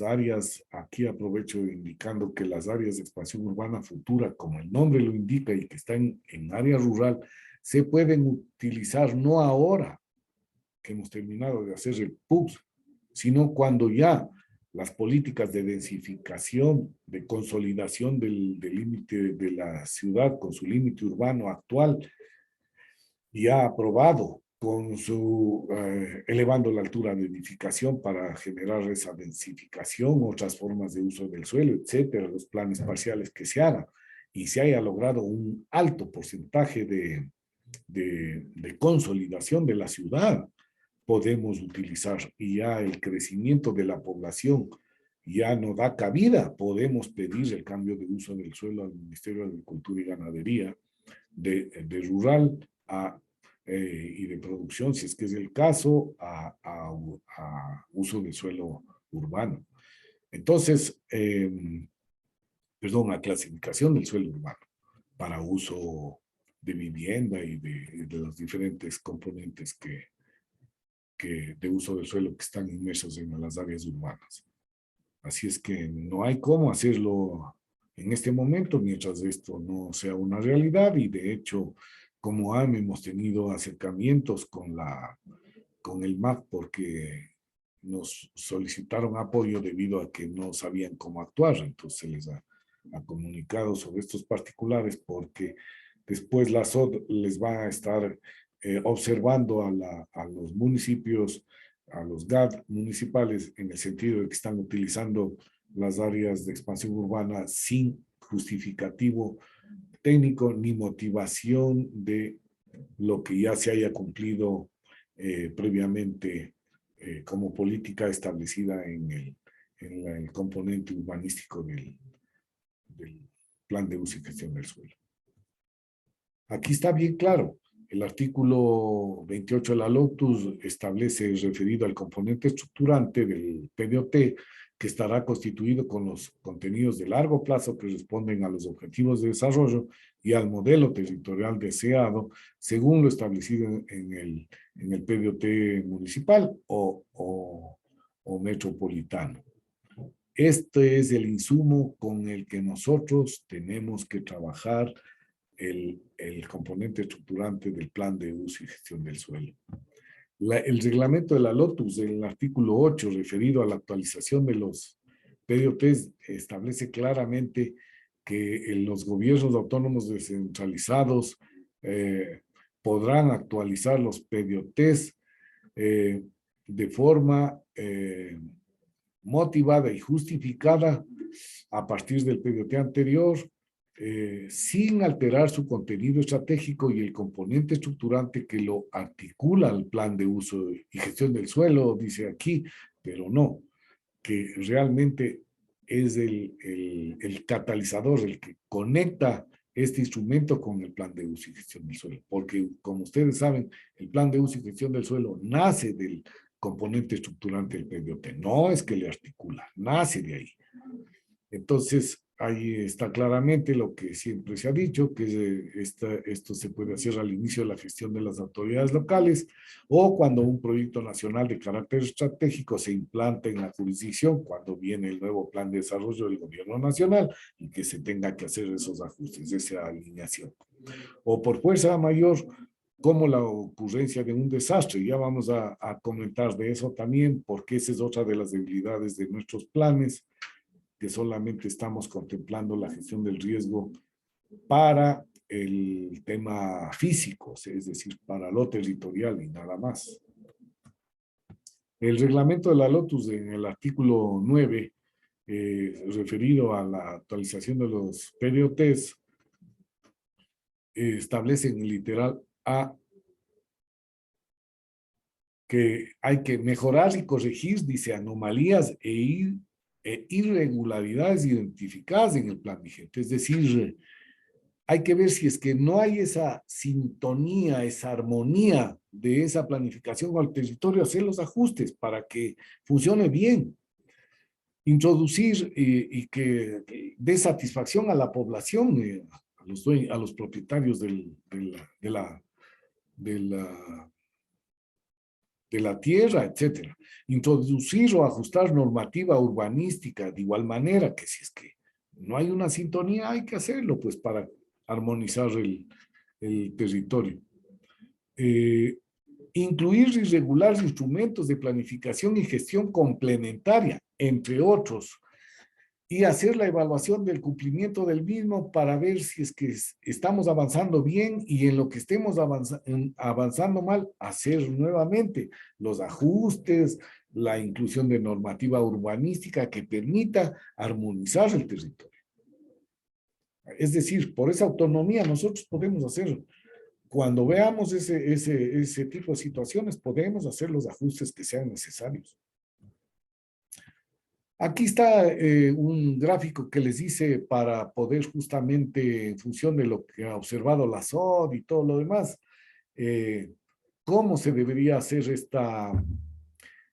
áreas, aquí aprovecho indicando que las áreas de expansión urbana futura, como el nombre lo indica y que están en área rural, se pueden utilizar no ahora que hemos terminado de hacer el PUCS, sino cuando ya las políticas de densificación, de consolidación del límite de la ciudad con su límite urbano actual, ya aprobado con su elevando la altura de edificación para generar esa densificación, otras formas de uso del suelo, etcétera, los planes parciales que se hagan, y se haya logrado un alto porcentaje de consolidación de la ciudad, podemos utilizar, y ya el crecimiento de la población ya no da cabida, podemos pedir el cambio de uso del suelo al Ministerio de Agricultura y Ganadería, de rural y de producción, si es que es el caso, a uso de suelo urbano. Entonces, perdón, a clasificación del suelo urbano para uso de vivienda y de los diferentes componentes de uso del suelo que están inmersos en las áreas urbanas. Así es que no hay cómo hacerlo en este momento mientras esto no sea una realidad, y de hecho, como AM hemos tenido acercamientos con el MAP porque nos solicitaron apoyo debido a que no sabían cómo actuar, entonces se les ha comunicado sobre estos particulares, porque después la SOD les va a estar observando a los municipios, a los GAD municipales, en el sentido de que están utilizando las áreas de expansión urbana sin justificativo técnico ni motivación de lo que ya se haya cumplido previamente como política establecida en el componente urbanístico del plan de uso y gestión del suelo. Aquí está bien claro. El artículo 28 de la LOTUS establece, referido al componente estructurante del PDOT, que estará constituido con los contenidos de largo plazo que responden a los objetivos de desarrollo y al modelo territorial deseado, según lo establecido en el PDOT municipal o metropolitano. Este es el insumo con el que nosotros tenemos que trabajar el componente estructurante del plan de uso y gestión del suelo. El reglamento de la LOTUS, en el artículo 8, referido a la actualización de los PDOTs, establece claramente que los gobiernos autónomos descentralizados podrán actualizar los PDOTs de forma motivada y justificada a partir del PDOT anterior, sin alterar su contenido estratégico y el componente estructurante que lo articula al plan de uso y gestión del suelo, dice aquí, pero no, que realmente es el catalizador, el que conecta este instrumento con el plan de uso y gestión del suelo, porque como ustedes saben, el plan de uso y gestión del suelo nace del componente estructurante del PDOT, no es que le articula, nace de ahí. Entonces, ahí está claramente lo que siempre se ha dicho, que esto se puede hacer al inicio de la gestión de las autoridades locales o cuando un proyecto nacional de carácter estratégico se implanta en la jurisdicción, cuando viene el nuevo plan de desarrollo del gobierno nacional y que se tenga que hacer esos ajustes, esa alineación. O por fuerza mayor, como la ocurrencia de un desastre. Ya vamos a comentar de eso también, porque esa es otra de las debilidades de nuestros planes, que solamente estamos contemplando la gestión del riesgo para el tema físico, es decir, para lo territorial y nada más. El reglamento de la Lotus en el artículo 9, referido a la actualización de los PDOTs, establece en el literal A que hay que mejorar y corregir, dice, anomalías e irregularidades identificadas en el plan vigente. Es decir, hay que ver si es que no hay esa sintonía, esa armonía de esa planificación al territorio, hacer los ajustes para que funcione bien. Introducir y que dé satisfacción a la población, a los propietarios de la tierra, etcétera. Introducir o ajustar normativa urbanística de igual manera que si es que no hay una sintonía, hay que hacerlo, pues, para armonizar el territorio. Incluir y regular instrumentos de planificación y gestión complementaria, entre otros, y hacer la evaluación del cumplimiento del mismo para ver si es que estamos avanzando bien y en lo que estemos avanzando mal, hacer nuevamente los ajustes, la inclusión de normativa urbanística que permita armonizar el territorio. Es decir, por esa autonomía nosotros podemos hacer, cuando veamos ese tipo de situaciones, podemos hacer los ajustes que sean necesarios. Aquí está un gráfico que les hice para poder justamente, en función de lo que ha observado la SOD y todo lo demás, cómo se debería hacer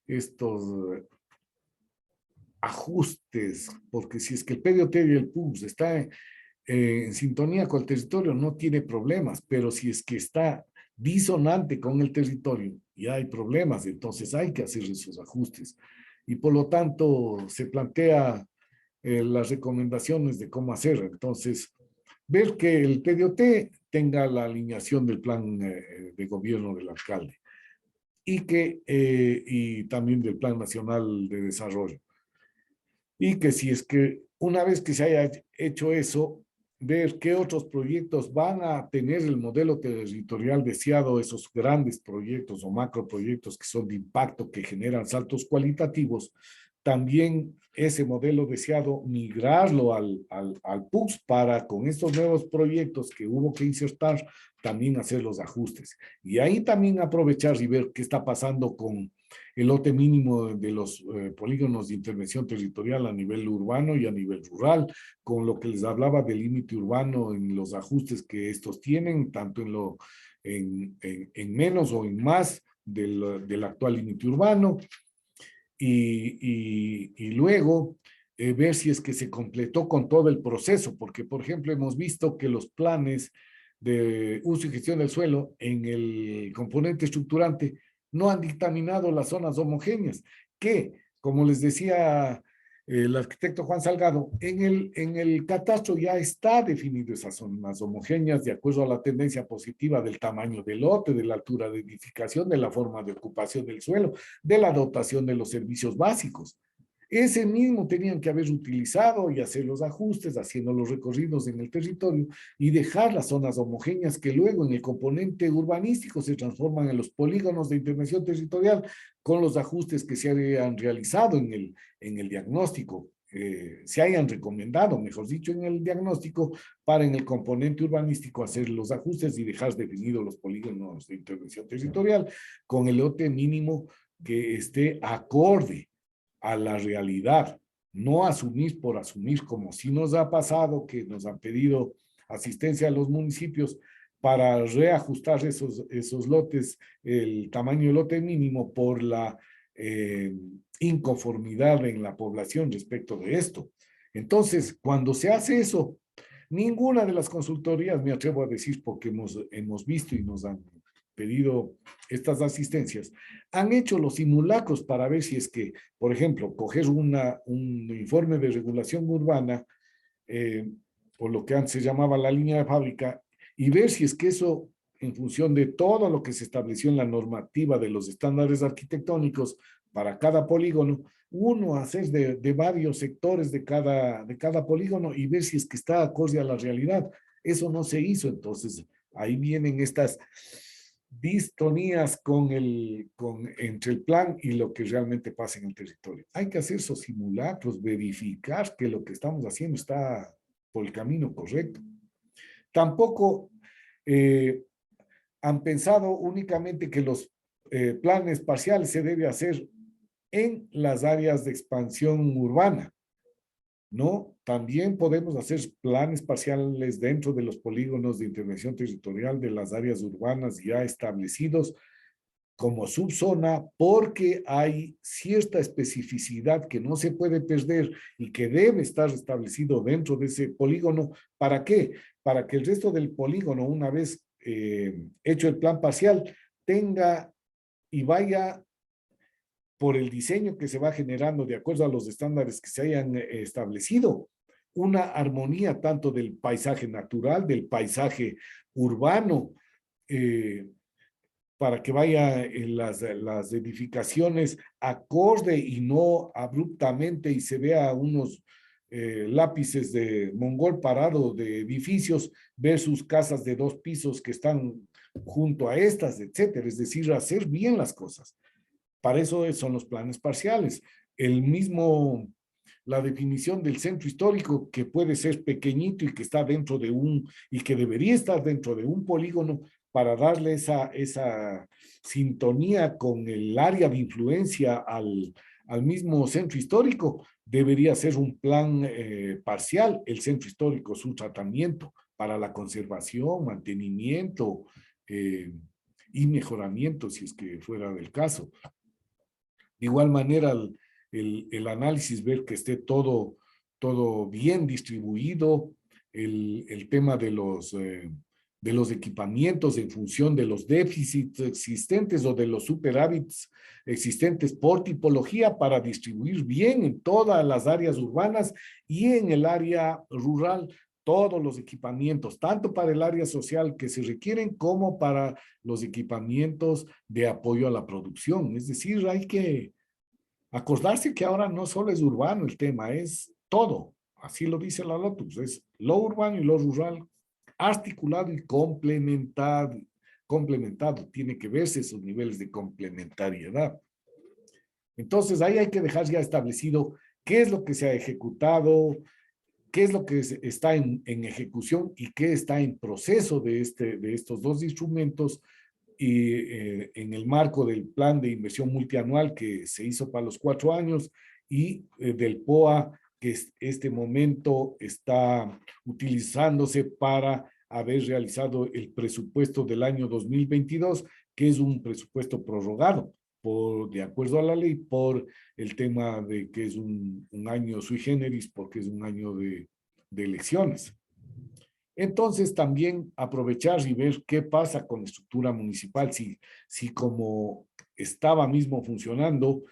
estos ajustes, porque si es que el PDOT y el PUS está en sintonía con el territorio, no tiene problemas, pero si es que está disonante con el territorio y hay problemas, entonces hay que hacer esos ajustes. Y por lo tanto se plantea las recomendaciones de cómo hacer. Entonces, ver que el PDOT tenga la alineación del plan de gobierno del alcalde y también del Plan Nacional de Desarrollo. Y que si es que una vez que se haya hecho eso, ver qué otros proyectos van a tener el modelo territorial deseado, esos grandes proyectos o macroproyectos que son de impacto, que generan saltos cualitativos, también ese modelo deseado, migrarlo al PUCS para con estos nuevos proyectos que hubo que insertar, también hacer los ajustes. Y ahí también aprovechar y ver qué está pasando con el lote mínimo de los polígonos de intervención territorial a nivel urbano y a nivel rural, con lo que les hablaba del límite urbano en los ajustes que estos tienen, tanto en menos o en más del actual límite urbano, y luego ver si es que se completó con todo el proceso, porque por ejemplo hemos visto que los planes de uso y gestión del suelo en el componente estructurante no han dictaminado las zonas homogéneas, que, como les decía el arquitecto Juan Salgado, en el catastro ya está definido esas zonas homogéneas de acuerdo a la tendencia positiva del tamaño del lote, de la altura de edificación, de la forma de ocupación del suelo, de la dotación de los servicios básicos. Ese mismo tenían que haber utilizado y hacer los ajustes, haciendo los recorridos en el territorio y dejar las zonas homogéneas que luego en el componente urbanístico se transforman en los polígonos de intervención territorial con los ajustes que se hayan realizado en el diagnóstico, se hayan recomendado, mejor dicho, en el diagnóstico, para en el componente urbanístico hacer los ajustes y dejar definidos los polígonos de intervención territorial con el lote mínimo que esté acorde a la realidad, no asumir por asumir, como si nos ha pasado que nos han pedido asistencia a los municipios para reajustar esos lotes, el tamaño del lote mínimo por la inconformidad en la población respecto de esto. Entonces, cuando se hace eso, ninguna de las consultorías, me atrevo a decir, porque hemos visto y nos han pedido estas asistencias, han hecho los simulacros para ver si es que, por ejemplo, coger un informe de regulación urbana, o lo que antes se llamaba la línea de fábrica, y ver si es que eso, en función de todo lo que se estableció en la normativa de los estándares arquitectónicos para cada polígono, uno hacer de varios sectores de cada polígono y ver si es que está acorde a la realidad. Eso no se hizo, entonces ahí vienen estas distonías entre el plan y lo que realmente pasa en el territorio. Hay que hacer esos simulacros, verificar que lo que estamos haciendo está por el camino correcto. Tampoco han pensado únicamente que los planes parciales se debe hacer en las áreas de expansión urbana, ¿no? También podemos hacer planes parciales dentro de los polígonos de intervención territorial de las áreas urbanas ya establecidos como subzona, porque hay cierta especificidad que no se puede perder y que debe estar establecido dentro de ese polígono. ¿Para qué? Para que el resto del polígono, una vez hecho el plan parcial, tenga y vaya por el diseño que se va generando de acuerdo a los estándares que se hayan establecido, una armonía tanto del paisaje natural, del paisaje urbano, para que vaya en las edificaciones acorde y no abruptamente y se vea unos lápices de mongol parado de edificios versus casas de 2 pisos que están junto a estas, etcétera. Es decir, hacer bien las cosas. Para eso son los planes parciales. La definición del centro histórico, que puede ser pequeñito y que está dentro de y que debería estar dentro de un polígono para darle esa sintonía con el área de influencia al mismo centro histórico, debería ser un plan parcial, el centro histórico, su tratamiento para la conservación, mantenimiento y mejoramiento, si es que fuera del caso. De igual manera, el análisis, ver que esté todo bien distribuido, el tema de los equipamientos en función de los déficits existentes o de los superávits existentes por tipología para distribuir bien en todas las áreas urbanas y en el área rural todos los equipamientos, tanto para el área social que se requieren como para los equipamientos de apoyo a la producción. Es decir, hay que acordarse que ahora no solo es urbano el tema, es todo. Así lo dice la Lotus, es lo urbano y lo rural articulado y complementado. Tiene que verse esos niveles de complementariedad. Entonces, ahí hay que dejar ya establecido qué es lo que se ha ejecutado, qué es lo que está en ejecución y qué está en proceso de estos dos instrumentos y en el marco del plan de inversión multianual que se hizo para los 4 años y del POA que este momento está utilizándose para haber realizado el presupuesto del año 2022, que es un presupuesto prorrogado de acuerdo a la ley, por el tema de que es un año sui generis, porque es un año de elecciones. Entonces, también aprovechar y ver qué pasa con la estructura municipal, si como estaba mismo funcionando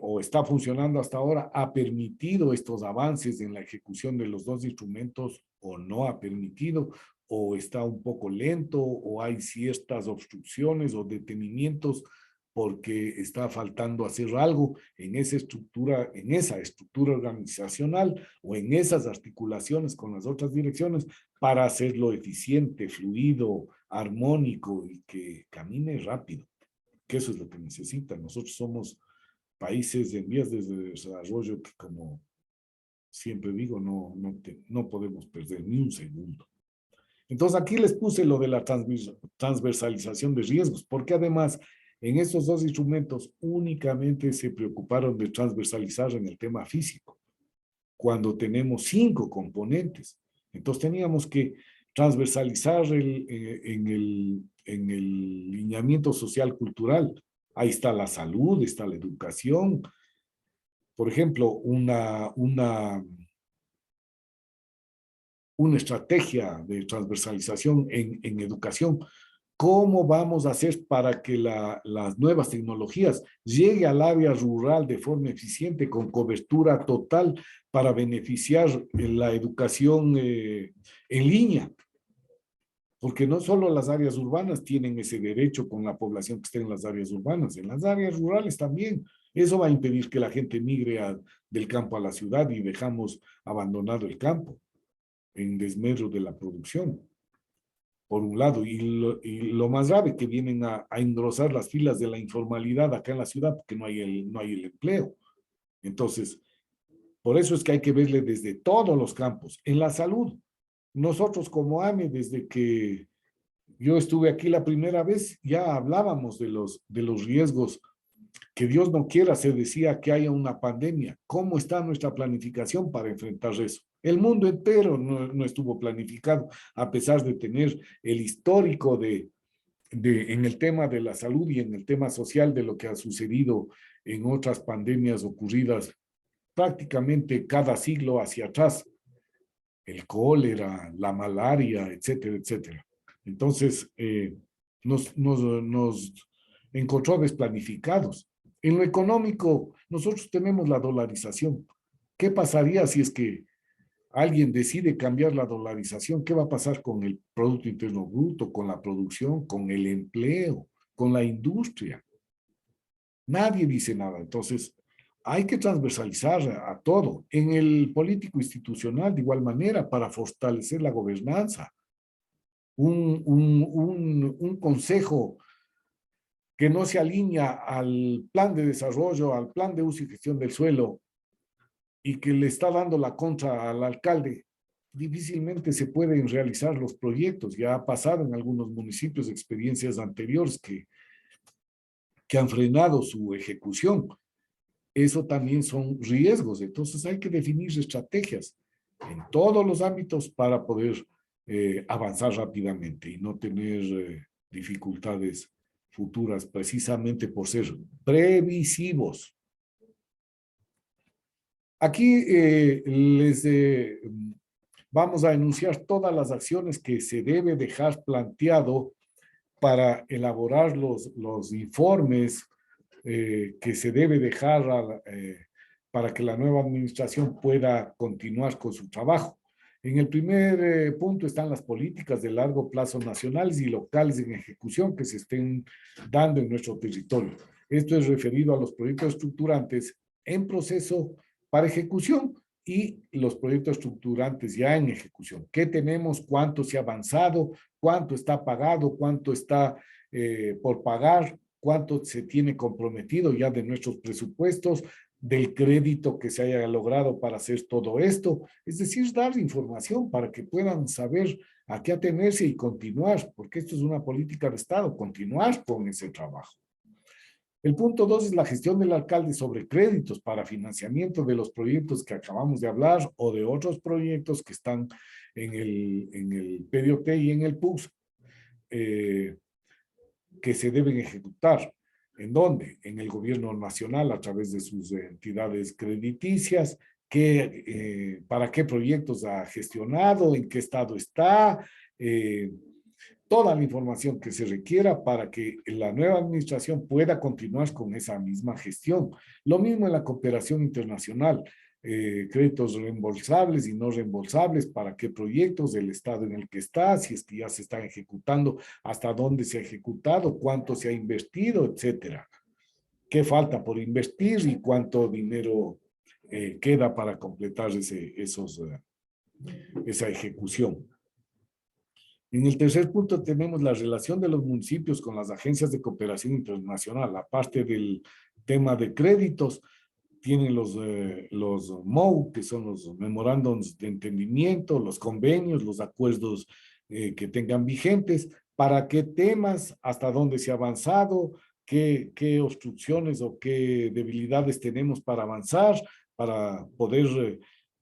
o está funcionando hasta ahora, ha permitido estos avances en la ejecución de los dos instrumentos o no ha permitido, o está un poco lento, o hay ciertas obstrucciones o detenimientos porque está faltando hacer algo en esa estructura organizacional o en esas articulaciones con las otras direcciones para hacerlo eficiente, fluido, armónico y que camine rápido, que eso es lo que necesitan. Nosotros somos países en vías de desarrollo que, como siempre digo, no podemos perder ni un segundo. Entonces aquí les puse lo de la transversalización de riesgos, porque además en estos dos instrumentos únicamente se preocuparon de transversalizar en el tema físico, cuando tenemos 5 componentes. Entonces teníamos que transversalizar en el lineamiento social cultural. Ahí está la salud, está la educación. Por ejemplo, una estrategia de transversalización en educación. ¿Cómo vamos a hacer para que las nuevas tecnologías lleguen al área rural de forma eficiente, con cobertura total, para beneficiar la educación en línea? Porque no solo las áreas urbanas tienen ese derecho con la población que esté en las áreas urbanas, en las áreas rurales también. Eso va a impedir que la gente migre del campo a la ciudad y dejamos abandonado el campo en desmedro de la producción, por un lado. Y lo más grave, que vienen a engrosar las filas de la informalidad acá en la ciudad, porque no hay el empleo. Entonces, por eso es que hay que verle desde todos los campos. En la salud, nosotros como AME, desde que yo estuve aquí la primera vez, ya hablábamos de los riesgos. Que Dios no quiera, se decía que haya una pandemia. ¿Cómo está nuestra planificación para enfrentar eso? El mundo entero no estuvo planificado, a pesar de tener el histórico en el tema de la salud y en el tema social de lo que ha sucedido en otras pandemias ocurridas prácticamente cada siglo hacia atrás. El cólera, la malaria, etcétera, etcétera. Entonces, nos encontró desplanificados. En lo económico, nosotros tenemos la dolarización. ¿Qué pasaría si es que alguien decide cambiar la dolarización? ¿Qué va a pasar con el Producto Interno Bruto, con la producción, con el empleo, con la industria? Nadie dice nada. Entonces, hay que transversalizar a todo. En el político institucional, de igual manera, para fortalecer la gobernanza. Un consejo que no se alinea al plan de desarrollo, al plan de uso y gestión del suelo, y que le está dando la contra al alcalde, difícilmente se pueden realizar los proyectos. Ya ha pasado en algunos municipios experiencias anteriores que han frenado su ejecución. Eso también son riesgos. Entonces hay que definir estrategias en todos los ámbitos para poder avanzar rápidamente y no tener dificultades futuras, precisamente por ser previsivos. Aquí vamos a enunciar todas las acciones que se debe dejar planteado para elaborar los informes que se debe dejar para que la nueva administración pueda continuar con su trabajo. En el primer punto están las políticas de largo plazo nacionales y locales en ejecución que se estén dando en nuestro territorio. Esto es referido a los proyectos estructurantes en proceso para ejecución y los proyectos estructurantes ya en ejecución. ¿Qué tenemos? ¿Cuánto se ha avanzado? ¿Cuánto está pagado? ¿Cuánto está por pagar? ¿Cuánto se tiene comprometido ya de nuestros presupuestos, del crédito que se haya logrado para hacer todo esto? Es decir, dar información para que puedan saber a qué atenerse y continuar, porque esto es una política de Estado, continuar con ese trabajo. El punto 2 es la gestión del alcalde sobre créditos para financiamiento de los proyectos que acabamos de hablar o de otros proyectos que están en el PDOT y en el PUS. Que se deben ejecutar. ¿En dónde? En el gobierno nacional a través de sus entidades crediticias, para qué proyectos ha gestionado, en qué estado está, toda la información que se requiera para que la nueva administración pueda continuar con esa misma gestión. Lo mismo en la cooperación internacional. Créditos reembolsables y no reembolsables, para qué proyectos, del estado en el que está, si es que ya se están ejecutando, hasta dónde se ha ejecutado, cuánto se ha invertido, etcétera. ¿Qué falta por invertir y cuánto dinero queda para completar esa ejecución? En el tercer punto tenemos la relación de los municipios con las agencias de cooperación internacional. Aparte del tema de créditos, tienen los MOU, que son los memorándums de entendimiento, los convenios, los acuerdos que tengan vigentes, para qué temas, hasta dónde se ha avanzado, qué obstrucciones o qué debilidades tenemos para avanzar, para poder,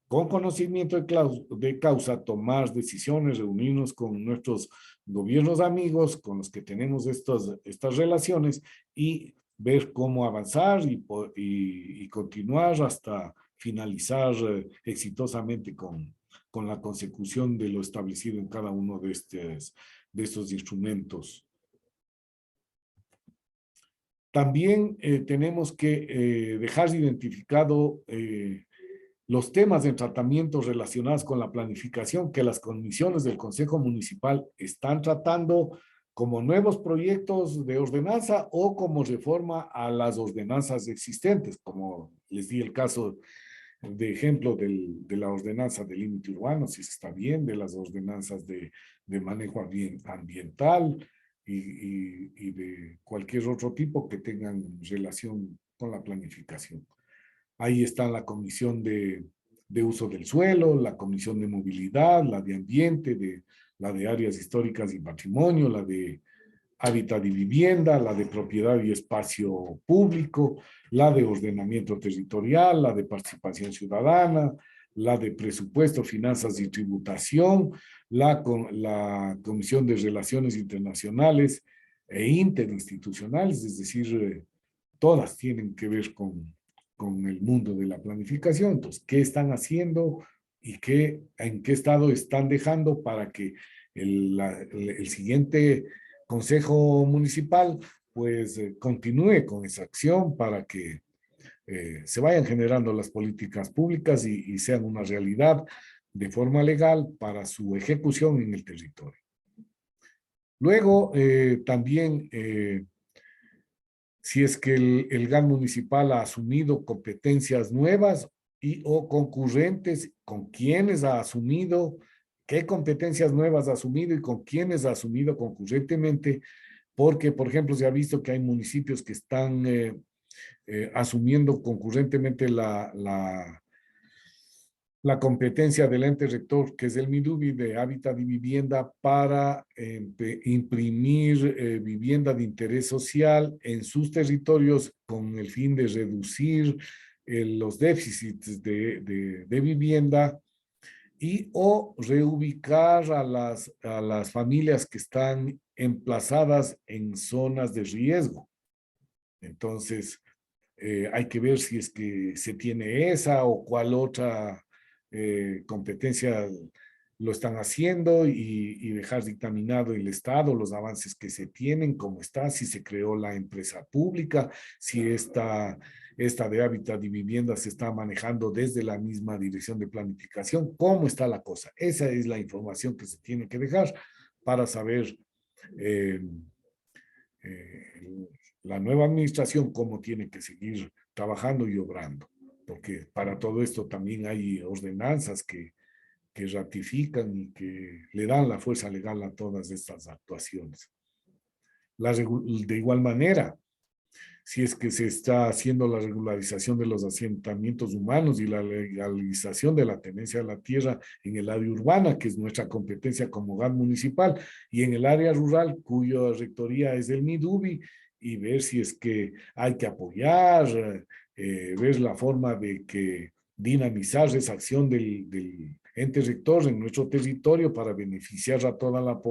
con conocimiento de causa, tomar decisiones, reunirnos con nuestros gobiernos amigos, con los que tenemos estas relaciones y ver cómo avanzar y continuar hasta finalizar exitosamente con la consecución de lo establecido en cada uno de estos instrumentos. También tenemos que dejar identificado los temas de tratamiento relacionados con la planificación que las comisiones del Consejo Municipal están tratando como nuevos proyectos de ordenanza o como reforma a las ordenanzas existentes, como les di el caso de ejemplo de la ordenanza de límite urbano, si está bien, de las ordenanzas de manejo ambiental y de cualquier otro tipo que tengan relación con la planificación. Ahí está la comisión de uso del suelo, la comisión de movilidad, la de ambiente, la de áreas históricas y patrimonio, la de hábitat y vivienda, la de propiedad y espacio público, la de ordenamiento territorial, la de participación ciudadana, la de presupuesto, finanzas y tributación, la Comisión de Relaciones Internacionales e Interinstitucionales, es decir, todas tienen que ver con el mundo de la planificación. Entonces, ¿qué están haciendo y en qué estado están dejando para que el siguiente Consejo Municipal pues continúe con esa acción para que se vayan generando las políticas públicas y sean una realidad de forma legal para su ejecución en el territorio? Luego, también, si es que el GAN municipal ha asumido competencias nuevas y o concurrentes, con quiénes ha asumido, qué competencias nuevas ha asumido y con quiénes ha asumido concurrentemente, porque, por ejemplo, se ha visto que hay municipios que están asumiendo concurrentemente la competencia del ente rector, que es el MIDUBI de Hábitat y Vivienda, para imprimir vivienda de interés social en sus territorios con el fin de reducir los déficits de vivienda y o reubicar a las familias que están emplazadas en zonas de riesgo. Entonces, hay que ver si es que se tiene esa o cuál otra competencia lo están haciendo y dejar dictaminado el Estado, los avances que se tienen, cómo está, si se creó la empresa pública, si esta de hábitat y vivienda se está manejando desde la misma dirección de planificación, cómo está la cosa. Esa es la información que se tiene que dejar para saber la nueva administración cómo tiene que seguir trabajando y obrando, porque para todo esto también hay ordenanzas que ratifican y que le dan la fuerza legal a todas estas actuaciones. De igual manera, si es que se está haciendo la regularización de los asentamientos humanos y la legalización de la tenencia de la tierra en el área urbana, que es nuestra competencia como GAN municipal, y en el área rural, cuya rectoría es el MIDUBI, y ver si es que hay que apoyar, ver la forma de que dinamizar esa acción del ente rector en nuestro territorio para beneficiar a toda la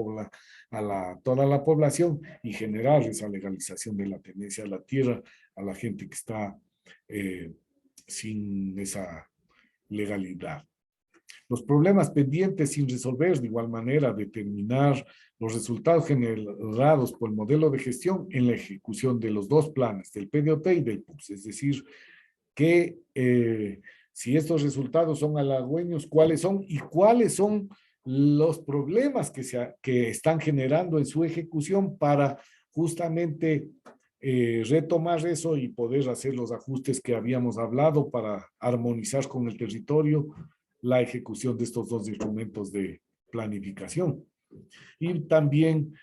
toda la población y generar esa legalización de la tenencia de la tierra a la gente que está sin esa legalidad. Los problemas pendientes sin resolver, de igual manera, determinar los resultados generados por el modelo de gestión en la ejecución de los dos planes, del PDOT y del PUPS, es decir, que si estos resultados son halagüeños, cuáles son y cuáles son los problemas que están generando en su ejecución para justamente retomar eso y poder hacer los ajustes que habíamos hablado para armonizar con el territorio la ejecución de estos dos instrumentos de planificación. Y también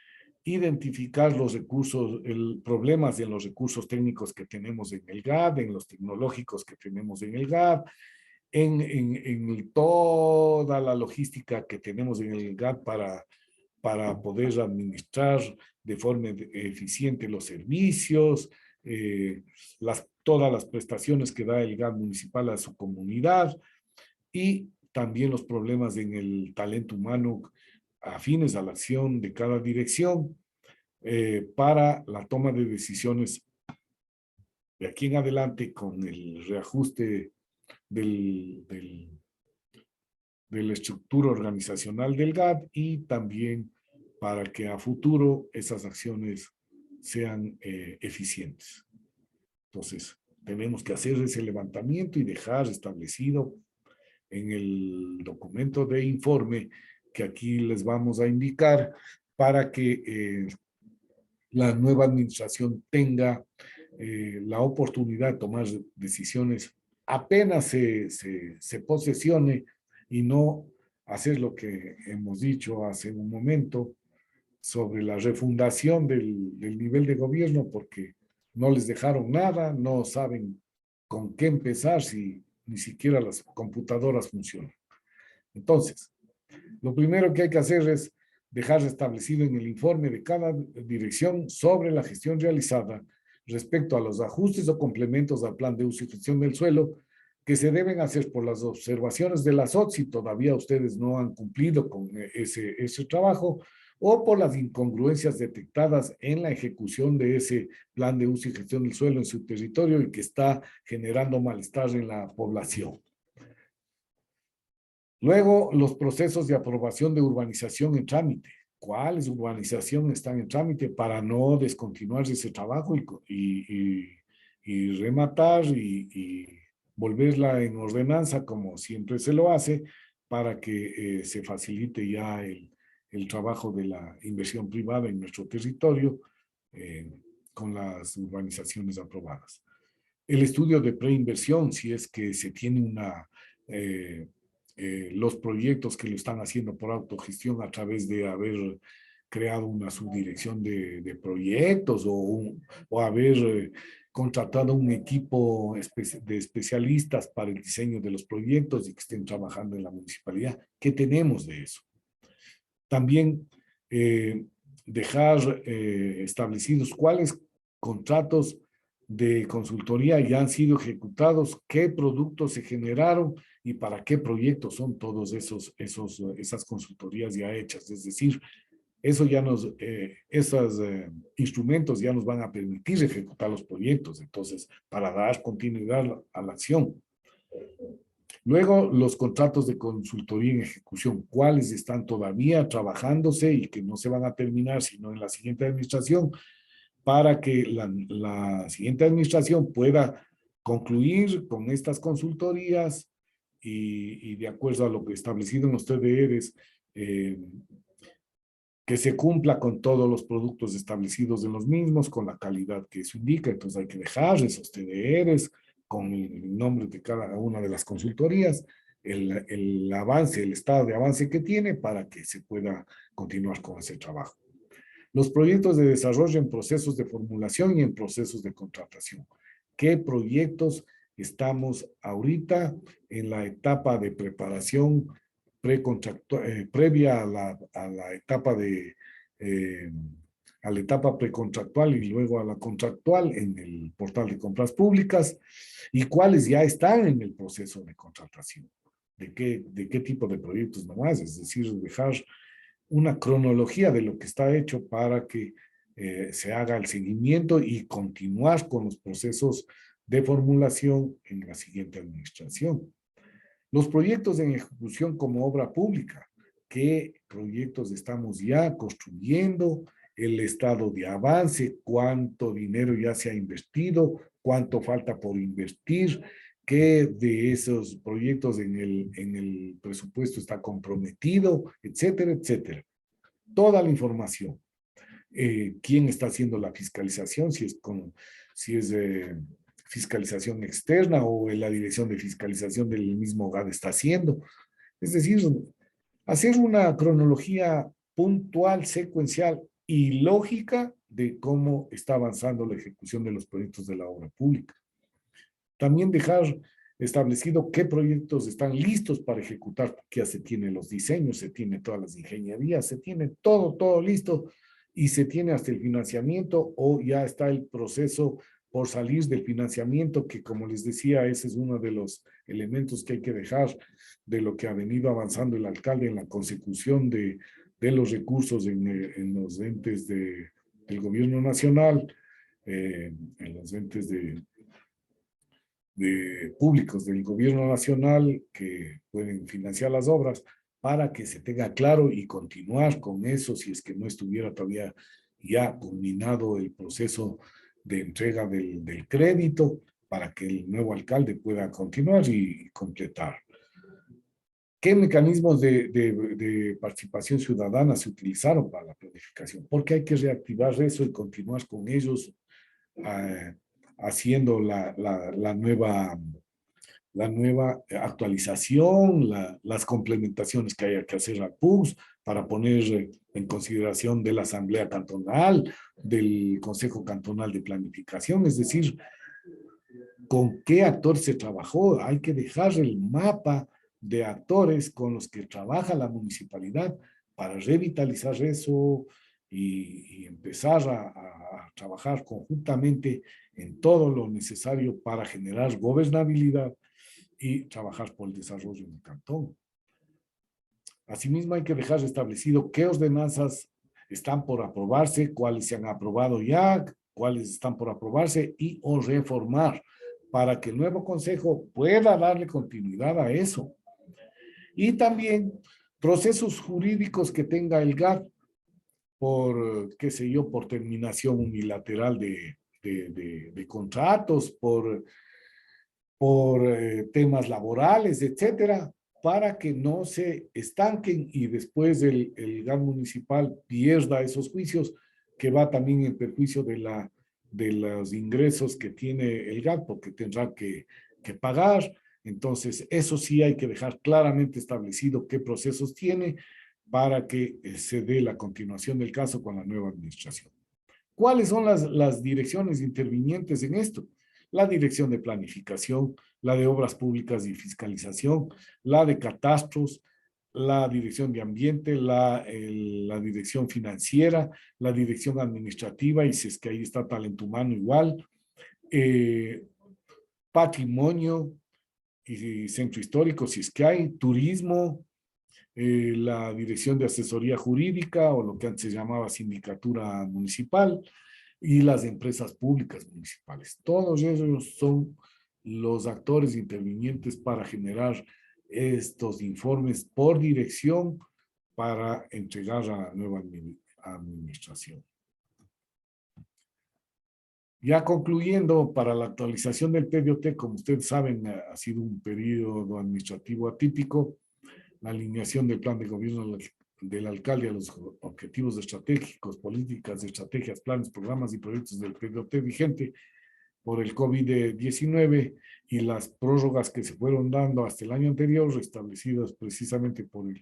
identificar los recursos, problemas en los recursos técnicos que tenemos en el GAD, en los tecnológicos que tenemos en el GAD, en toda la logística que tenemos en el GAD para poder administrar de forma eficiente los servicios, todas las prestaciones que da el GAD municipal a su comunidad y también los problemas en el talento humano afines a la acción de cada dirección para la toma de decisiones de aquí en adelante con el reajuste de la estructura organizacional del GAD y también para que a futuro esas acciones sean eficientes. Entonces, tenemos que hacer ese levantamiento y dejar establecido en el documento de informe que aquí les vamos a indicar para que la nueva administración tenga la oportunidad de tomar decisiones apenas se posesione y no hacer lo que hemos dicho hace un momento sobre la refundación del nivel de gobierno, porque no les dejaron nada, no saben con qué empezar si ni siquiera las computadoras funcionan. Entonces, lo primero que hay que hacer es dejar establecido en el informe de cada dirección sobre la gestión realizada respecto a los ajustes o complementos al plan de uso y gestión del suelo que se deben hacer por las observaciones de la SOT si todavía ustedes no han cumplido con ese trabajo, o por las incongruencias detectadas en la ejecución de ese plan de uso y gestión del suelo en su territorio y que está generando malestar en la población. Luego, los procesos de aprobación de urbanización en trámite. ¿Cuáles urbanización están en trámite para no descontinuar ese trabajo y rematar y volverla en ordenanza como siempre se lo hace para que se facilite ya el trabajo de la inversión privada en nuestro territorio con las urbanizaciones aprobadas? El estudio de preinversión, si es que se tiene los proyectos que lo están haciendo por autogestión a través de haber creado una subdirección de proyectos o haber contratado un equipo de especialistas para el diseño de los proyectos y que estén trabajando en la municipalidad. ¿Qué tenemos de eso? También dejar establecidos cuáles contratos de consultoría ya han sido ejecutados, qué productos se generaron y para qué proyectos son todos esas consultorías ya hechas. Es decir, eso ya esos instrumentos ya nos van a permitir ejecutar los proyectos, entonces, para dar continuidad a la acción. Luego, los contratos de consultoría en ejecución, cuáles están todavía trabajándose y que no se van a terminar sino en la siguiente administración, para que la siguiente administración pueda concluir con estas consultorías y de acuerdo a lo que establecido en los TDRs, que se cumpla con todos los productos establecidos en los mismos, con la calidad que eso indica. Entonces hay que dejar esos TDRs con el nombre de cada una de las consultorías, el avance, el estado de avance que tiene para que se pueda continuar con ese trabajo. Los proyectos de desarrollo en procesos de formulación y en procesos de contratación. ¿Qué proyectos estamos ahorita en la etapa de preparación previa a la etapa a la etapa precontractual y luego a la contractual en el portal de compras públicas? ¿Y cuáles ya están en el proceso de contratación? ¿De qué tipo de proyectos nomás? Es decir, dejar una cronología de lo que está hecho para que se haga el seguimiento y continuar con los procesos de formulación en la siguiente administración. Los proyectos en ejecución como obra pública. ¿Qué proyectos estamos ya construyendo? El estado de avance, cuánto dinero ya se ha invertido, cuánto falta por invertir, qué de esos proyectos en el presupuesto está comprometido, etcétera, etcétera. Toda la información. ¿Quién está haciendo la fiscalización? Si es fiscalización externa o la dirección de fiscalización del mismo hogar está haciendo. Es decir, hacer una cronología puntual, secuencial y lógica de cómo está avanzando la ejecución de los proyectos de la obra pública. También dejar establecido qué proyectos están listos para ejecutar, porque ya se tienen los diseños, se tiene todas las ingenierías, se tiene todo listo y se tiene hasta el financiamiento o ya está el proceso por salir del financiamiento, que como les decía, ese es uno de los elementos que hay que dejar de lo que ha venido avanzando el alcalde en la consecución de los recursos en los entes del gobierno nacional, en los entes públicos del gobierno nacional que pueden financiar las obras, para que se tenga claro y continuar con eso si es que no estuviera todavía ya culminado el proceso de entrega del crédito, para que el nuevo alcalde pueda continuar y completar. ¿Qué mecanismos de participación ciudadana se utilizaron para la planificación? Porque hay que reactivar eso y continuar con ellos haciendo la nueva actualización, las complementaciones que haya que hacer al PUCS para poner en consideración de la Asamblea Cantonal, del Consejo Cantonal de Planificación, es decir, con qué actores se trabajó. Hay que dejar el mapa de actores con los que trabaja la municipalidad para revitalizar eso y empezar a trabajar conjuntamente en todo lo necesario para generar gobernabilidad y trabajar por el desarrollo del cantón. Asimismo, hay que dejar establecido qué ordenanzas están por aprobarse, cuáles se han aprobado ya, cuáles están por aprobarse y o reformar para que el nuevo consejo pueda darle continuidad a eso. Y también procesos jurídicos que tenga el GAT por, qué sé yo, por terminación unilateral de contratos, por temas laborales, etcétera, para que no se estanquen y después el GAT municipal pierda esos juicios, que va también en perjuicio de los ingresos que tiene el GAT, porque tendrá que pagar. Entonces, eso sí hay que dejar claramente establecido qué procesos tiene para que se dé la continuación del caso con la nueva administración. ¿Cuáles son las direcciones intervinientes en esto? La dirección de planificación, la de obras públicas y fiscalización, la de catastros, la dirección de ambiente, la dirección financiera, la dirección administrativa, y si es que ahí está talento humano igual, patrimonio y centro histórico, si es que hay, turismo, la dirección de asesoría jurídica o lo que antes se llamaba sindicatura municipal y las empresas públicas municipales. Todos ellos son los actores intervinientes para generar estos informes por dirección para entregar a la nueva administración. Ya concluyendo, para la actualización del PDOT, como ustedes saben, ha sido un periodo administrativo atípico. La alineación del plan de gobierno del alcalde a los objetivos estratégicos, políticas, estrategias, planes, programas y proyectos del PDOT vigente por el COVID-19 y las prórrogas que se fueron dando hasta el año anterior, establecidas precisamente por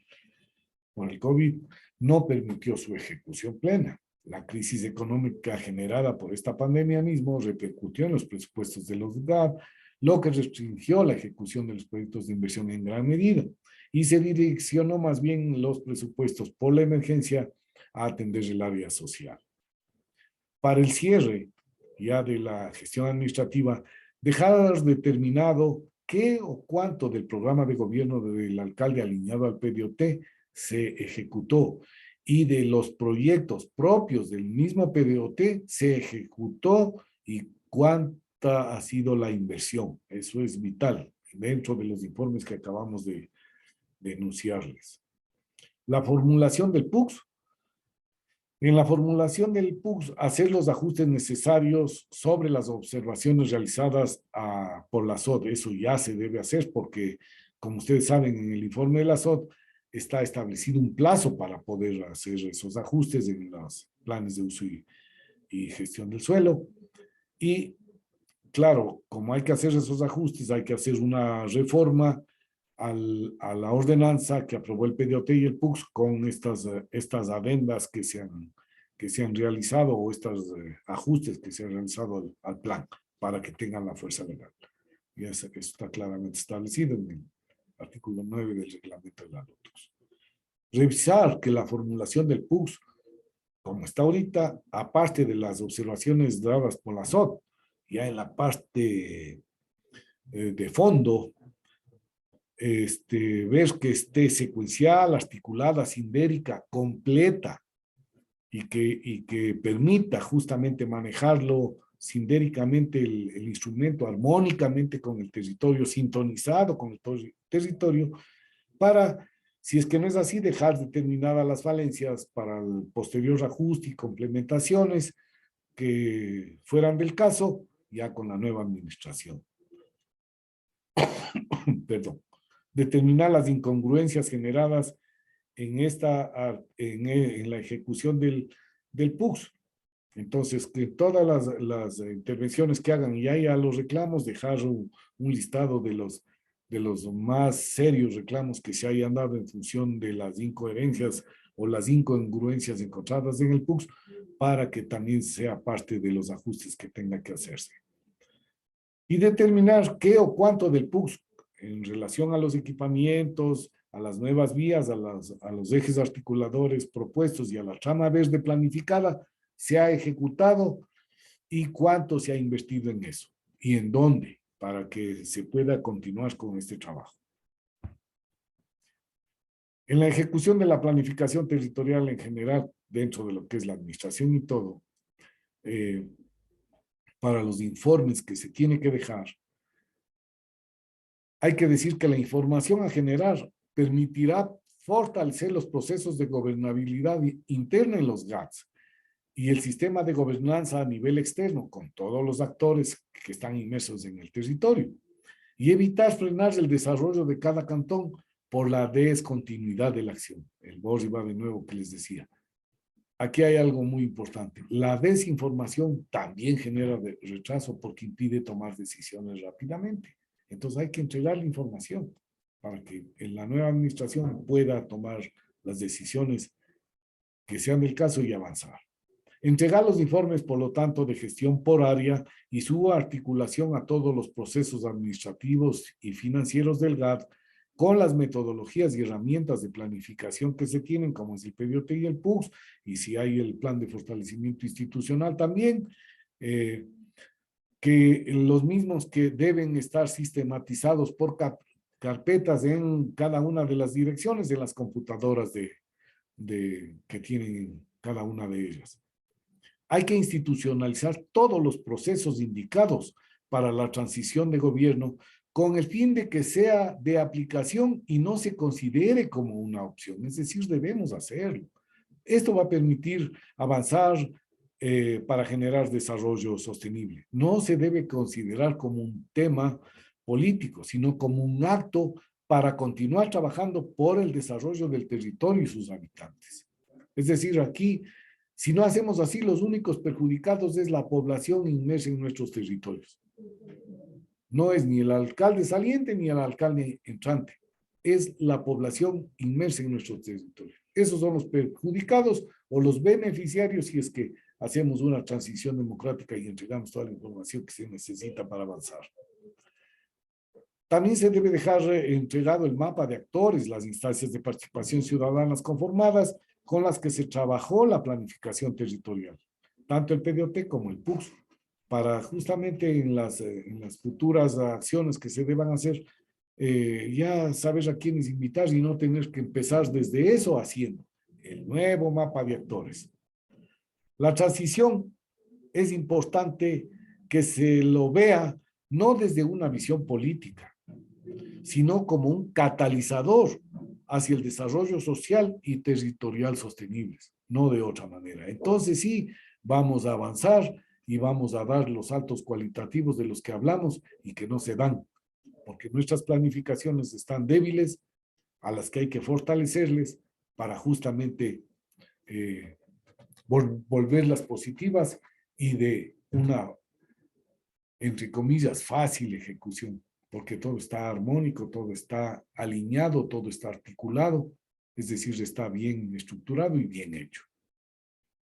el COVID, no permitió su ejecución plena. La crisis económica generada por esta pandemia mismo repercutió en los presupuestos de los GAP, lo que restringió la ejecución de los proyectos de inversión en gran medida y se direccionó más bien los presupuestos por la emergencia a atender el área social. Para el cierre ya de la gestión administrativa, dejar determinado qué o cuánto del programa de gobierno del alcalde alineado al PDOT se ejecutó y de los proyectos propios del mismo PDOT se ejecutó y cuánta ha sido la inversión. Eso es vital dentro de los informes que acabamos de enunciarles. La formulación del PUCS. En la formulación del PUCS, hacer los ajustes necesarios sobre las observaciones realizadas por la SOT. Eso ya se debe hacer porque, como ustedes saben, en el informe de la SOT está establecido un plazo para poder hacer esos ajustes en los planes de uso y gestión del suelo. Y, claro, como hay que hacer esos ajustes, hay que hacer una reforma a la ordenanza que aprobó el PDOT y el PUCS con estas adendas que se han realizado o estos ajustes que se han realizado al plan para que tengan la fuerza legal. Y eso está claramente establecido en el artículo 9 del reglamento de la LOTUS. Revisar que la formulación del PUCS, como está ahorita, aparte de las observaciones dadas por la SOT, ya en la parte de fondo, ver que esté secuencial, articulada, sindérica, completa y que permita justamente manejarlo sindéricamente el instrumento, armónicamente con el territorio, sintonizado con el territorio, para, si es que no es así, dejar determinadas las falencias para el posterior ajuste y complementaciones que fueran del caso ya con la nueva administración. Perdón. determinar las incongruencias generadas en la ejecución del PUX. Entonces, que todas las intervenciones que hagan y haya los reclamos, dejar un listado de los más serios reclamos que se hayan dado en función de las incoherencias o las incongruencias encontradas en el PUX, para que también sea parte de los ajustes que tenga que hacerse. Y determinar qué o cuánto del PUX en relación a los equipamientos, a las nuevas vías, a los ejes articuladores propuestos y a la trama verde planificada se ha ejecutado y cuánto se ha invertido en eso y en dónde, para que se pueda continuar con este trabajo. En la ejecución de la planificación territorial en general, dentro de lo que es la administración y todo, para los informes que se tiene que dejar, hay que decir que la información a generar permitirá fortalecer los procesos de gobernabilidad interna en los GATS y el sistema de gobernanza a nivel externo, con todos los actores que están inmersos en el territorio, y evitar frenar el desarrollo de cada cantón por la descontinuidad de la acción. El Borri va de nuevo que les decía. Aquí hay algo muy importante. La desinformación también genera retraso porque impide tomar decisiones rápidamente. Entonces hay que entregar la información para que en la nueva administración pueda tomar las decisiones que sean del caso y avanzar. Entregar los informes, por lo tanto, de gestión por área y su articulación a todos los procesos administrativos y financieros del GAT con las metodologías y herramientas de planificación que se tienen, como es el PDOT y el PUX, y si hay el plan de fortalecimiento institucional también, que los mismos que deben estar sistematizados por carpetas en cada una de las direcciones de las computadoras que tienen cada una de ellas. Hay que institucionalizar todos los procesos indicados para la transición de gobierno con el fin de que sea de aplicación y no se considere como una opción. Es decir, debemos hacerlo. Esto va a permitir avanzar para generar desarrollo sostenible. No se debe considerar como un tema político, sino como un acto para continuar trabajando por el desarrollo del territorio y sus habitantes. Es decir, aquí, si no hacemos así, los únicos perjudicados es la población inmersa en nuestros territorios. No es ni el alcalde saliente ni el alcalde entrante, es la población inmersa en nuestros territorios. Esos son los perjudicados o los beneficiarios si es que hacemos una transición democrática y entregamos toda la información que se necesita para avanzar. También se debe dejar entregado el mapa de actores, las instancias de participación ciudadanas conformadas con las que se trabajó la planificación territorial, tanto el PDOT como el PUX, para justamente en las futuras acciones que se deban hacer, ya saber a quiénes invitar y no tener que empezar desde eso haciendo el nuevo mapa de actores. La transición es importante que se lo vea no desde una visión política, sino como un catalizador hacia el desarrollo social y territorial sostenibles, no de otra manera. Entonces sí, vamos a avanzar y vamos a dar los saltos cualitativos de los que hablamos y que no se dan, porque nuestras planificaciones están débiles, a las que hay que fortalecerles para justamente volverlas positivas y de una, entre comillas, fácil ejecución, porque todo está armónico, todo está alineado, todo está articulado, es decir, está bien estructurado y bien hecho.